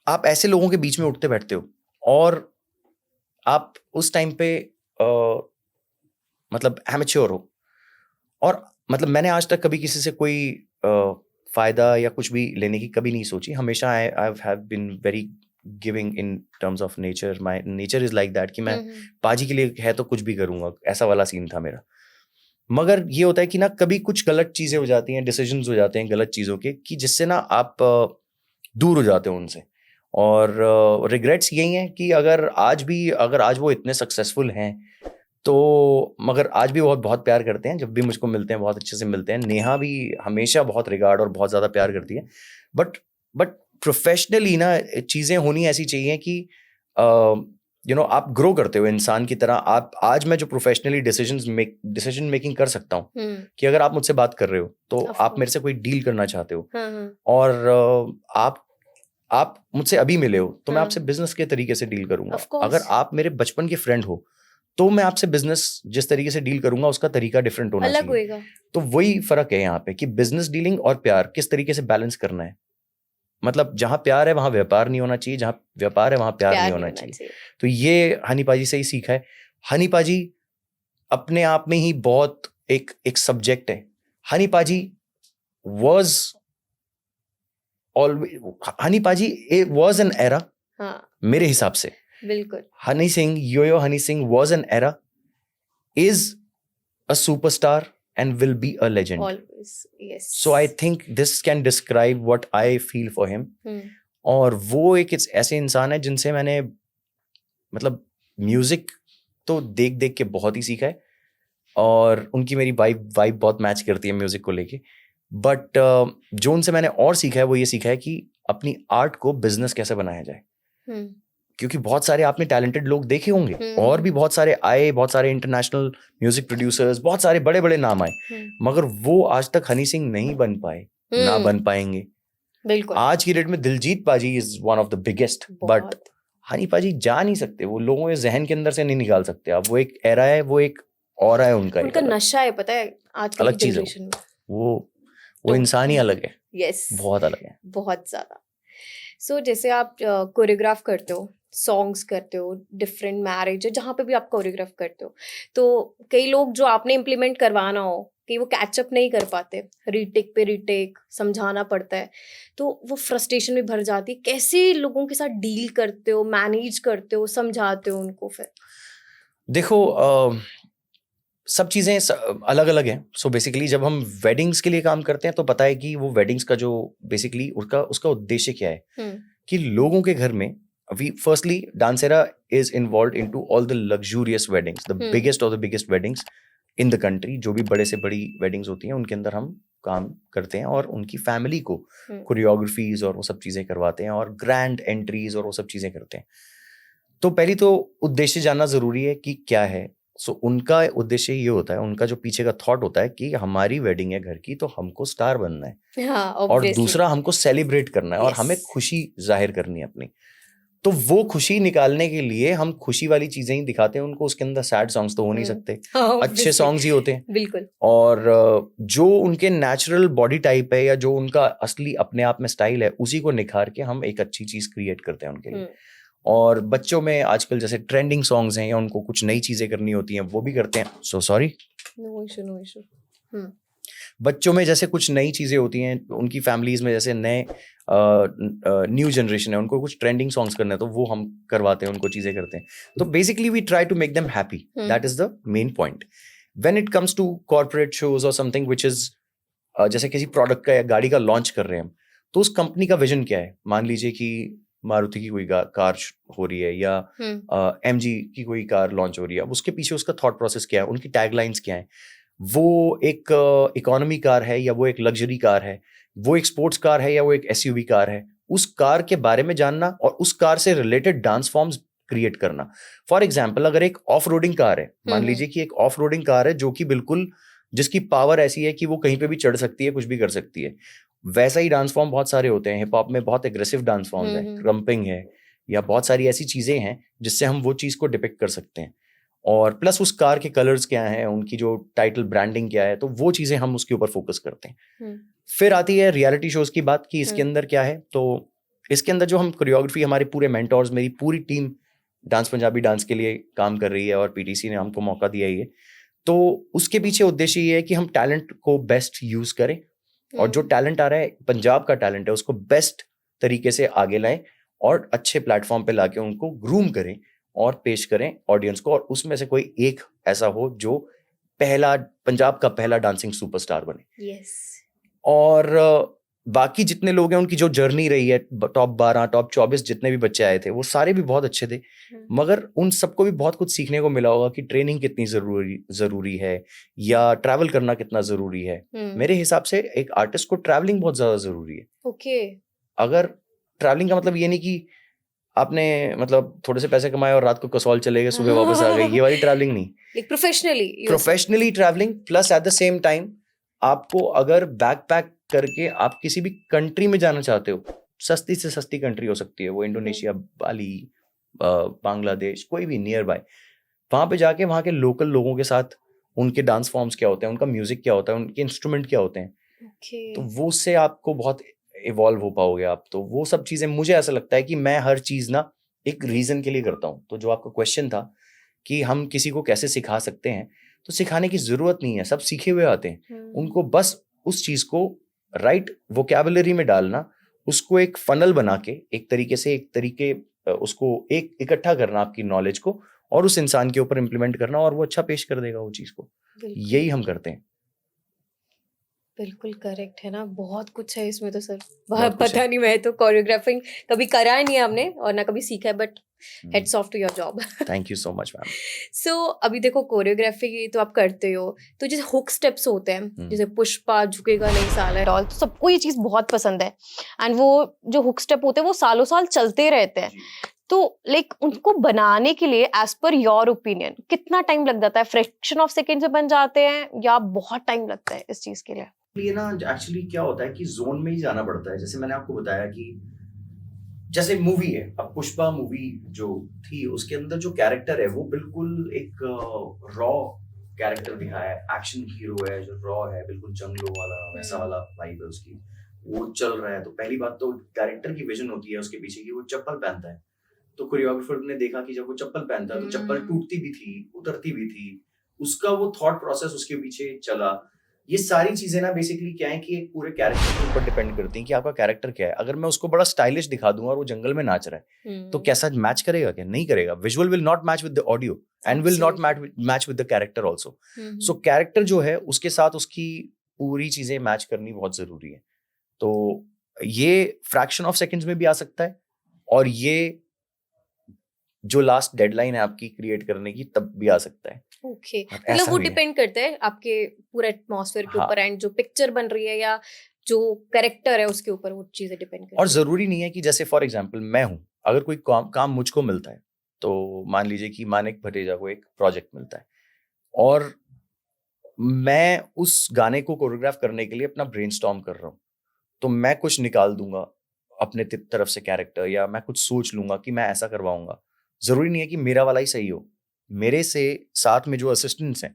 आप ऐसे लोगों के बीच में उठते बैठते हो और आप उस टाइम पे मतलब एमेच्योर हो, और मतलब मैंने आज तक कभी किसी से कोई फायदा या कुछ भी लेने की कभी नहीं सोची। हमेशा I have been very giving in terms of nature. My nature is like that कि मैं पाजी के लिए है तो कुछ भी करूंगा, ऐसा वाला सीन था मेरा। मगर ये होता है कि ना कभी कुछ गलत चीजें हो जाती हैं, डिसीजंस हो जाते हैं गलत चीजों के, कि जिससे ना आप दूर हो जाते हो उनसे। और रिग्रेट्स यही हैं कि अगर आज वो इतने सक्सेसफुल हैं तो, मगर आज भी बहुत प्यार करते हैं, जब भी मुझको मिलते हैं बहुत अच्छे से मिलते हैं। नेहा भी हमेशा बहुत रिगार्ड और बहुत ज़्यादा प्यार करती है। बट प्रोफेशनली ना चीज़ें होनी ऐसी चाहिए कि आप ग्रो करते हो इंसान की तरह। आप आज मैं जो प्रोफेशनली डिसीजन मेकिंग कर सकता हूँ कि अगर आप मुझसे बात कर रहे हो तो आप मेरे से कोई डील करना चाहते हो, और आप मुझसे अभी मिले हो तो मैं आपसे बिजनेस के तरीके से डील करूंगा। अगर आप मेरे बचपन के फ्रेंड हो तो मैं आपसे बिजनेस जिस तरीके से डील करूंगा उसका तरीका डिफरेंट होना अलग चाहिए। होगा। तो वही फर्क है यहाँ पे कि बिजनेस डीलिंग और प्यार किस तरीके से बैलेंस करना है। मतलब जहां प्यार है वहां व्यापार नहीं होना चाहिए, जहां व्यापार है वहां प्यार नहीं होना चाहिए। तो ये हनी पाजी से ही सीखा है। हनी पाजी अपने आप में ही बहुत एक सब्जेक्ट है। हनी पाजी was an era, मेरे हिसाब से। बिल्कुल। हनी सिंह, यो Honey Singh was an era, is a superstar and will be a legend. Always, yes. So I think this can describe what I feel for him. और वो एक ऐसे इंसान है जिनसे मैंने मतलब म्यूजिक तो देख देख के बहुत ही सीखा है, और उनकी मेरी वाइब बहुत मैच करती है म्यूजिक को लेके। बट जो उनसे मैंने और सीखा है वो ये सीखा है कि अपनी आर्ट को बिजनेस कैसे बनाया जाए। क्योंकि बहुत सारे आपने टैलेंटेड लोग देखे होंगे, और भी बहुत सारे आए, बहुत सारे इंटरनेशनल म्यूजिक प्रोड्यूसर्स, बहुत सारे बड़े बड़े नाम आए, मगर वो आज तक हनी सिंह नहीं बन पाए, ना बन पाएंगे। बिल्कुल। आज की डेट में दिलजीत पाजी is one of the biggest, but Honey पाजी जा नहीं सकते, वो लोगों के जहन के अंदर से नहीं निकाल सकते। अब वो एक एरा है, वो एक और है उनका नशा है, पता है आज अलग चीज है, वो इंसान ही अलग है। यस, बहुत अलग है, बहुत ज्यादा। सो जैसे आप कोरियोग्राफ करते हो, सॉन्ग्स करते हो, डिफरेंट मैरिज है जहाँ पे भी आप कोरियोग्राफ करते हो, तो कई लोग जो आपने इम्प्लीमेंट करवाना हो कि वो कैचअप नहीं कर पाते, रीटेक पे रीटेक समझाना पड़ता है, तो वो फ्रस्ट्रेशन में भर जाती है। कैसे लोगों के साथ डील करते हो, मैनेज करते हो, समझाते हो उनको? फिर देखो सब चीज़ें अलग अलग हैं। सो बेसिकली जब हम वेडिंग्स के लिए काम करते हैं तो पता है कि वो वेडिंग्स का जो बेसिकली उसका उद्देश्य क्या है, कि लोगों के घर में firstly Dancera is involve into all the luxurious weddings, the biggest of the biggest weddings in the country. जो भी बड़े से बड़ी वेडिंग्स होती हैं उनके अंदर हम काम करते हैं और उनकी फैमिली को कोरियोग्राफीज और वो सब चीज़ें करवाते हैं और ग्रैंड एंट्रीज और वो सब चीज़ें करते हैं। तो पहली तो उद्देश्य जानना ज़रूरी है कि क्या है। सो उनका उद्देश्य ये होता है, उनका जो पीछे का थॉट होता है कि हमारी वेडिंग है घर की, तो हमको स्टार बनना है। हाँ, और दूसरा हमको सेलिब्रेट करना है, और Yes. हमें खुशी जाहिर करनी है अपनी। तो वो खुशी निकालने के लिए हम खुशी वाली चीजें ही दिखाते हैं उनको। उसके अंदर सैड सॉन्ग्स तो हो नहीं सकते, अच्छे सॉन्ग्स ही होते हैं। बिल्कुल। और जो उनके नेचुरल बॉडी टाइप है या जो उनका असली अपने आप में स्टाइल है, उसी को निखार के हम एक अच्छी चीज क्रिएट करते हैं उनके लिए। और बच्चों में आजकल जैसे ट्रेंडिंग सॉन्ग्स हैं या उनको कुछ नई चीजें करनी होती हैं, वो भी करते हैं। So sorry, no issue. बच्चों में जैसे कुछ नई चीजें होती हैं, उनकी फैमिलीज में जैसे नए न्यू जनरेशन है, उनको कुछ ट्रेंडिंग सॉन्ग्स करने हैं तो वो हम करवाते हैं, उनको चीजें करते हैं। तो basically we try to make them happy, that is the main point. When it comes to corporate shows और समथिंग व्हिच इज जैसे किसी प्रोडक्ट का या गाड़ी का लॉन्च कर रहे हैं हम, तो उस कंपनी का विजन क्या है। मान लीजिए कि मारुति की कोई कार हो रही है या एमजी की कोई कार लॉन्च हो रही है, अब उसके पीछे उसका थॉट प्रोसेस क्या है, उनकी टैगलाइंस क्या है, वो एक इकोनॉमी कार है या वो एक लग्जरी कार है, वो एक स्पोर्ट्स कार है या वो एक एसयूवी कार है, उस कार के बारे में जानना और उस कार से रिलेटेड डांस फॉर्म्स क्रिएट करना। फॉर एग्जाम्पल, अगर एक ऑफ रोडिंग कार है, मान लीजिए कि एक ऑफ रोडिंग कार है जो कि बिल्कुल जिसकी पावर ऐसी है कि वो कहीं पे भी चढ़ सकती है, कुछ भी कर सकती है, वैसा ही डांस फॉर्म बहुत सारे होते हैं। हिप हॉप में बहुत एग्रेसिव डांस फॉर्म्स हैं, क्रम्पिंग है या बहुत सारी ऐसी चीजें हैं जिससे हम वो चीज को डिपिक्ट कर सकते हैं। और प्लस उस कार के कलर्स क्या हैं, उनकी जो टाइटल ब्रांडिंग क्या है, तो वो चीजें हम उसके ऊपर फोकस करते हैं। फिर आती है रियलिटी शोज की बात कि इसके अंदर क्या है। तो इसके अंदर जो हम कोरियोग्राफी, हमारे पूरे मेंटोर्स, मेरी पूरी टीम डांस पंजाबी डांस के लिए काम कर रही है और पीटीसी ने हमको मौका दिया है। तो उसके पीछे उद्देश्य ये है कि हम टैलेंट को बेस्ट यूज करें और जो टैलेंट आ रहा है, पंजाब का टैलेंट है, उसको बेस्ट तरीके से आगे लाएं और अच्छे प्लेटफॉर्म पे लाके उनको ग्रूम करें और पेश करें ऑडियंस को, और उसमें से कोई एक ऐसा हो जो पंजाब का पहला डांसिंग सुपरस्टार बने। yes. और बाकी जितने लोग हैं उनकी जो जर्नी रही है, टॉप 12 टॉप 24 जितने भी बच्चे आए थे, वो सारे भी बहुत अच्छे थे, मगर उन सबको भी बहुत कुछ सीखने को मिला होगा कि ट्रेनिंग कितनी जरूरी है या ट्रैवल करना कितना जरूरी है। मेरे हिसाब से एक आर्टिस्ट को ट्रैवलिंग बहुत ज्यादा जरूरी है। अगर ट्रैवलिंग का मतलब ये नहीं कि आपने मतलब थोड़े से पैसे कमाए और रात को कसौल चले गए, सुबह वापस आ गए, ये वाली ट्रैवलिंग नहीं। Professionally travelling, plus at the same time आपको अगर बैकपैक करके आप किसी भी कंट्री में जाना चाहते हो, सस्ती से सस्ती कंट्री हो सकती है वो, इंडोनेशिया, बाली, बांग्लादेश, कोई भी नियर बाय, वहां पे जाके वहां के लोकल लोगों के साथ उनके डांस फॉर्म्स क्या होते हैं, उनका म्यूजिक क्या होता है, उनके इंस्ट्रूमेंट क्या होते हैं, तो वो उससे आपको बहुत इवॉल्व हो पाओगे आप। तो वो सब चीजें, मुझे ऐसा लगता है कि मैं हर चीज ना एक रीजन के लिए करता हूँ। तो जो आपका क्वेश्चन था कि हम किसी को कैसे सिखा सकते हैं, तो सिखाने की जरूरत नहीं है, सब सीखे हुए आते हैं। उनको बस उस चीज को राइट वोकैबुलरी में डालना, उसको एक फनल बना के उसको एक इकट्ठा करना आपकी नॉलेज को, और उस इंसान के ऊपर इम्प्लीमेंट करना, और वो अच्छा पेश कर देगा वो चीज को। यही हम करते हैं। बिल्कुल करेक्ट है ना, बहुत कुछ है इसमें तो सर। बहुत कुछ पता है। नहीं, मैं तो कोरियोग्राफिंग कभी करा नहीं है हमने और ना कभी सीखा है, but hmm, heads off to your job. Thank you so much ma'am. So अभी देखो कोरियोग्राफी तो आप करते हो, तो जैसे हुक स्टेप्स होते हैं, हुँ, जैसे पुष्पा, झुकेगा नहीं साला एंड ऑल, तो सबको ये चीज बहुत पसंद है। एंड वो जो हुक स्टेप होते हैं वो सालों साल चलते रहते हैं। जी। तो लाइक उनको बनाने के लिए एज पर योर ओपिनियन कितना टाइम लग जाता है? फ्रैक्शन ऑफ सेकेंड से बन जाते हैं या बहुत टाइम लगता है इस चीज के लिए? ये ना एक्चुअली क्या होता है कि ज़ोन में ही जाना पड़ता है। जैसे मैंने आपको बताया कि जैसे मूवी है, अब पुष्पा मूवी जो थी उसके अंदर जो कैरेक्टर है वो बिल्कुल एक रॉ कैरेक्टर दिखाया है, एक्शन हीरो है जो रॉ है, बिल्कुल जंगलों वाला वैसा वाला वाइब है उसकी। वो चल रहा है तो पहली बात तो डायरेक्टर की विजन होती है उसके पीछे की वो चप्पल पहनता है। तो कोरियोग्राफर ने देखा कि जब वो चप्पल पहनता है तो चप्पल टूटती भी थी, उतरती भी थी। उसका वो थॉट प्रोसेस उसके पीछे चला। ये सारी चीजें ना बेसिकली क्या है कि एक पूरे कैरेक्टर के ऊपर डिपेंड करती हैं कि आपका कैरेक्टर क्या है। अगर मैं उसको बड़ा स्टाइलिश दिखा दूंगा और वो जंगल में नाच रहा है तो कैसा मैच करेगा? क्या नहीं करेगा? Visual will not match with the audio and will not match with the character also. So character जो है उसके साथ उसकी पूरी चीजें मैच करनी बहुत जरूरी है। तो ये फ्रैक्शन ऑफ सेकंड्स में भी आ सकता है और ये जो लास्ट डेडलाइन है आपकी क्रिएट करने की तब भी आ सकता है। ओके, और मतलब ऐसा वो भी है। डिपेंड करता है आपके पूरे एटमॉस्फेयर के हाँ। ऊपर एंड जो पिक्चर बन रही है या जो कैरेक्टर है उसके ऊपर वो चीजें डिपेंड और करती है। जरूरी नहीं है कि जैसे फॉर एग्जांपल मैं हूं, अगर कोई काम मुझको मिलता है तो मान लीजिए कि मानिक भटेजा को एक प्रोजेक्ट मिलता है और मैं उस गाने को कोरियोग्राफ करने के लिए अपना ब्रेनस्टॉर्म कर रहा हूँ, तो मैं कुछ निकाल दूंगा अपने तरफ से कैरेक्टर या मैं कुछ सोच लूंगा कि मैं ऐसा करवाऊंगा। जरूरी नहीं है कि मेरा वाला ही सही हो। मेरे से साथ में जो असिस्टेंट्स हैं,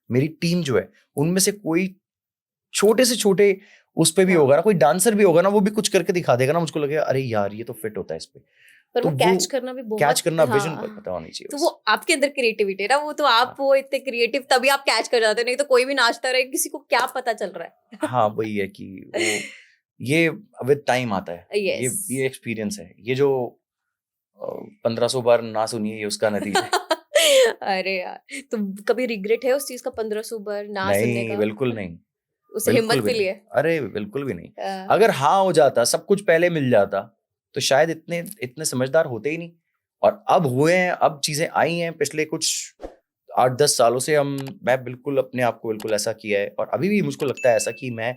मेरी टीम जो है, उनमें से कोई छोटे से छोटे उस पे भी हाँ। होगा ना, कोई डांसर भी होगा ना, वो भी कुछ करके दिखा देगा ना, मुझको लगेगा अरे यार ये तो फिट होता है इस पे। पर तो वो कैच करना भी कैच बहुत, करना विजन हाँ, पता होनी चाहिए तो बस। वो आपके अंदर क्रिएटिविटी है ना, वो तो आप हाँ, वो इतने क्रिएटिव तभी आप कैच कर जाते हो, नहीं तो कोई भी नाचता रहे किसी को क्या पता चल रहा हाँ, वही है कि वो ये विद टाइम आता है। है। ये यस। ये एक्सपीरियंस है। ये जो 1500 बार ना सुनिए ये उसका नतीजा है। अरे यार, तो कभी रिग्रेट है उस चीज का 1500 बार ना सुनने नहीं, का? बिल्कुल नहीं। उसे बिल्कुल हिम्मत भी मिली नहीं। है? अरे बिल्कुल भी नहीं। अ, अगर हाँ हो जाता, सब कुछ पहले मिल जाता, तो शायद इतने इतने समझदार होते ही नहीं। और अब हुए हैं, अब चीज़ें आई हैं पिछले कुछ 8-10 सालों से मैं बिल्कुल अपने आप को बिल्कुल ऐसा किया है और अभी भी मुझको लगता है ऐसा कि मैं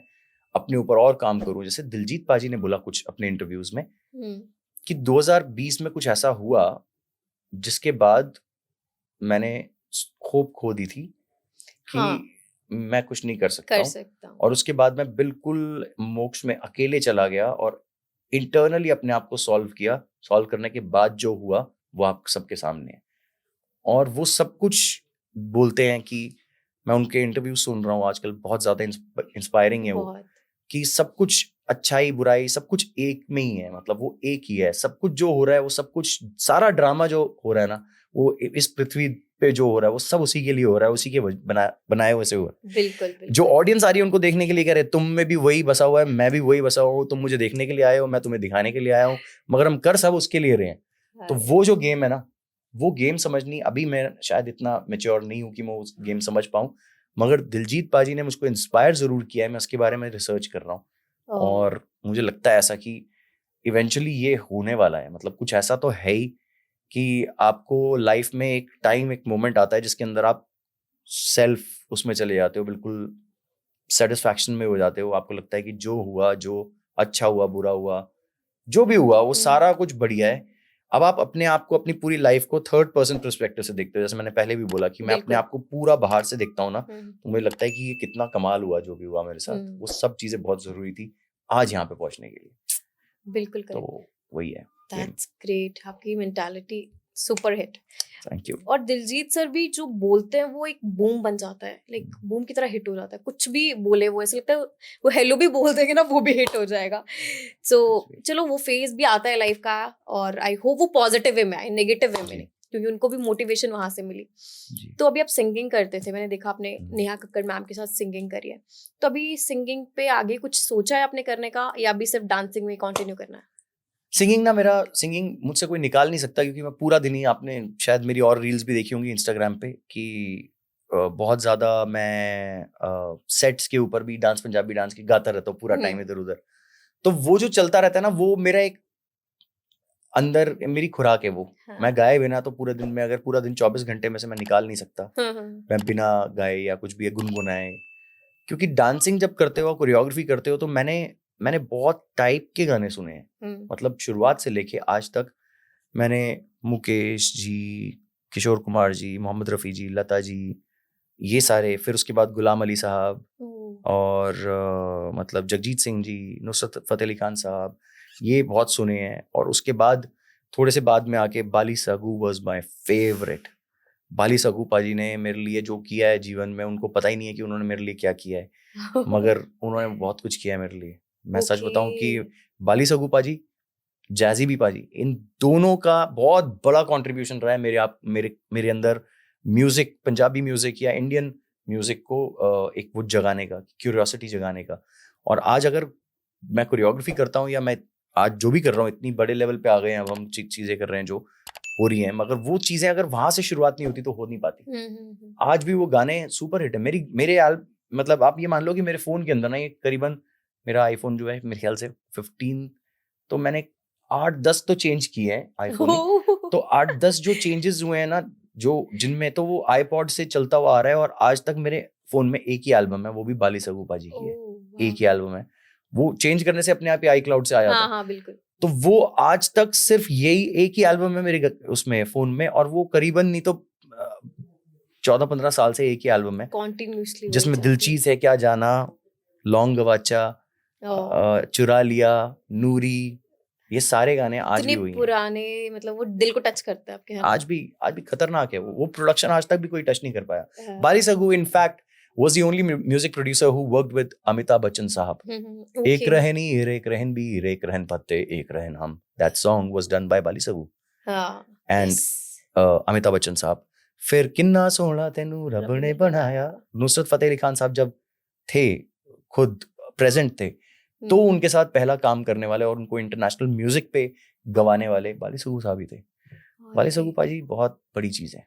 अपने ऊपर और काम करूँ। जैसे दिलजीत पाजी ने बोला कुछ अपने इंटरव्यूज़ में हम्म, कि 2020 में कुछ ऐसा हुआ, जिसके बाद मैंने होप खो दी थी कि हाँ, मैं कुछ नहीं कर सकता कर हूँ। सकता हूँ। और उसके बाद मैं बिल्कुल मोक्ष में अकेले चला गया और इंटरनली अपने आप को सॉल्व किया। सॉल्व करने के बाद जो हुआ, वो आप सबके सामने है। और वो सब कुछ बोलते हैं कि मैं उनके इंटरव्यू सुन रहा हूँ आजकल, बहुत ज़्यादा इंस्पायरिंग है वो, बहुत। कि सब कुछ अच्छाई, बुराई सब कुछ एक में ही है। मतलब वो एक ही है। सब कुछ जो हो रहा है, वो सब कुछ सारा ड्रामा जो हो रहा है ना, वो इस पृथ्वी पे जो हो रहा है, वो सब उसी के लिए हो रहा है, उसी के बनाए हुए से हो रहा है। बिल्कुल जो बिल्कुल। ऑडियंस आ रही है उनको देखने के लिए कह रहे तुम में भी वही बसा हुआ है, मैं भी वही बसा हुआ हूँ, तुम मुझे देखने के लिए आए हो, मैं तुम्हें दिखाने के लिए आया हूँ, मगर हम कर सब उसके लिए रहे हैं। तो अरे, वो जो गेम है ना, वो गेम समझनी, अभी मैं शायद इतना मेच्योर नहीं हूँ कि मैं उस गेम समझ पाऊँ, मगर दिलजीत पाजी ने मुझको इंस्पायर जरूर किया है। मैं उसके बारे में रिसर्च कर रहा हूँ ओ, और मुझे लगता है ऐसा कि इवेंचुअली ये होने वाला है। मतलब कुछ ऐसा तो है ही कि आपको लाइफ में एक टाइम, एक मोमेंट आता है जिसके अंदर आप सेल्फ उसमें चले जाते हो, बिल्कुल सेटिस्फैक्शन में हो जाते हो। आपको लगता है कि जो हुआ, जो अच्छा हुआ, बुरा हुआ, जो भी हुआ, वो सारा कुछ बढ़िया है। अब आप अपने आप को, अपनी पूरी लाइफ को थर्ड पर्सन पर्सपेक्टिव से देखते हो। जैसे मैंने पहले भी बोला कि मैं अपने बिल्कुल। आप को पूरा बाहर से देखता हूँ ना, हम्म, तो मुझे लगता है कि ये कितना कमाल हुआ जो भी हुआ मेरे साथ। वो सब चीजें बहुत जरूरी थी आज यहाँ पे पहुंचने के लिए। बिल्कुल तो करेक्ट। वही है। दैट्स ग्रेट, आपकी mentality super hit. Thank you. और दिलजीत सर भी जो बोलते हैं वो एक बूम बन जाता है, लाइक बूम की तरह हिट हो जाता है। कुछ भी बोले वो ऐसा लगता है वो हेलो भी बोल देंगे ना वो भी हिट हो जाएगा। सो चलो वो फेज भी आता है लाइफ का, और आई होप वो पॉजिटिव वे में आए, नेगेटिव वे में नहीं, क्योंकि उनको भी मोटिवेशन वहां से मिली। जी। तो अभी आप सिंगिंग करते थे, मैंने देखा आपने नेहा कक्कड़ मैम के साथ सिंगिंग करी है, तो अभी सिंगिंग पे आगे कुछ सोचा है आपने करने का, या अभी सिर्फ डांसिंग में कंटिन्यू करना है? सिंगिंग ना, मेरा सिंगिंग मुझसे कोई निकाल नहीं सकता, क्योंकि मैं पूरा दिन ही, आपने शायद मेरी और रील्स भी देखी होंगी इंस्टाग्राम पे, कि बहुत ज़्यादा मैं सेट्स के ऊपर भी डांस, पंजाबी डांस के गाता रहता हूँ पूरा टाइम इधर उधर। तो वो जो चलता रहता है ना, वो मेरा एक अंदर मेरी खुराक है वो। हाँ। मैं गाए बिना तो पूरे दिन में, अगर पूरा दिन 24 घंटे में से मैं निकाल नहीं सकता, मैं बिना गाए या कुछ भी गुनगुनाए। क्योंकि डांसिंग जब करते हो, कोरियोग्राफी करते हो, तो मैंने बहुत टाइप के गाने सुने हैं। मतलब शुरुआत से लेके आज तक मैंने मुकेश जी, किशोर कुमार जी, मोहम्मद रफ़ी जी, लता जी, ये सारे, फिर उसके बाद गुलाम अली साहब और मतलब जगजीत सिंह जी, नुसरत फ़तेह अली खान साहब, ये बहुत सुने हैं। और उसके बाद थोड़े से बाद में आके बाली सागू वाज माय फेवरेट। बाली सागू पाजी ने मेरे लिए जो किया है जीवन में, उनको पता ही नहीं है कि उन्होंने मेरे लिए क्या किया है, मगर उन्होंने बहुत कुछ किया है मेरे लिए। मैं सच बताऊं कि बाली सागू पाजी, जैज़ी बी पाजी, इन दोनों का बहुत बड़ा कंट्रीब्यूशन रहा है मेरे अंदर म्यूजिक, पंजाबी म्यूजिक या इंडियन म्यूजिक को एक वो जगाने का, क्यूरियोसिटी जगाने का। और आज अगर मैं कोरियोग्राफी करता हूँ या मैं आज जो भी कर रहा हूँ, इतनी बड़े लेवल पे आ गए हैं अब हम, चीजें कर रहे हैं जो हो रही हैं, मगर वो चीजें अगर वहां से शुरुआत नहीं होती तो हो नहीं पाती। आज भी वो गाने सुपर हिट है। मतलब आप ये मान लो कि मेरे फोन के अंदर ना, ये करीबन मेरा आईफोन जो है मेरे ख्याल से 15, तो मैंने 8-10 तो चेंज किए हैं आईफोन में। तो 8-10 जो चेंजेस हुए हैं ना, जो जिनमें तो वो आईपॉड से चलता हुआ आ रहा है, और आज तक मेरे फोन में एक ही एल्बम है, वो भी बाली सागू पाजी की है। एक ही एल्बम है, वो चेंज करने से अपने आप ही iCloud से आया था। हाँ, बिल्कुल। तो वो आज तक सिर्फ यही एक ही एल्बम है मेरे उसमें फोन में, और वो करीबन नहीं तो 14-15 साल से एक ही एल्बम है कॉन्टिन्यूसली, जिसमें दिल चीज है क्या जाना, लौंग गवाचा, चुरा लिया, नूरी, ये सारे गाने आज भी हुई पुराने, मतलब वो दिल को टच करता है आपके। आज भी खतरनाक है वो प्रोडक्शन आज तक भी कोई टच नहीं कर पाया। बाली सागू in fact was the only music producer who worked with Amitabh Bachchan साहब। एक रहन हीर, एक रहन बीर, एक रहन पत्ते, एक रहन हम, that song was done by Bali सागू and Amitabh Bachchan साहब। फिर किन्ना सोहना तेनू रब ने बनाया, नुसरत फतेह अली खान साहब जब थे खुद प्रेजेंट थे, तो उनके साथ पहला काम करने वाले और उनको इंटरनेशनल म्यूजिक पे गवाने वाले बाली सागू साहब ही थे। बाली सागू पाजी बहुत बड़ी चीज है।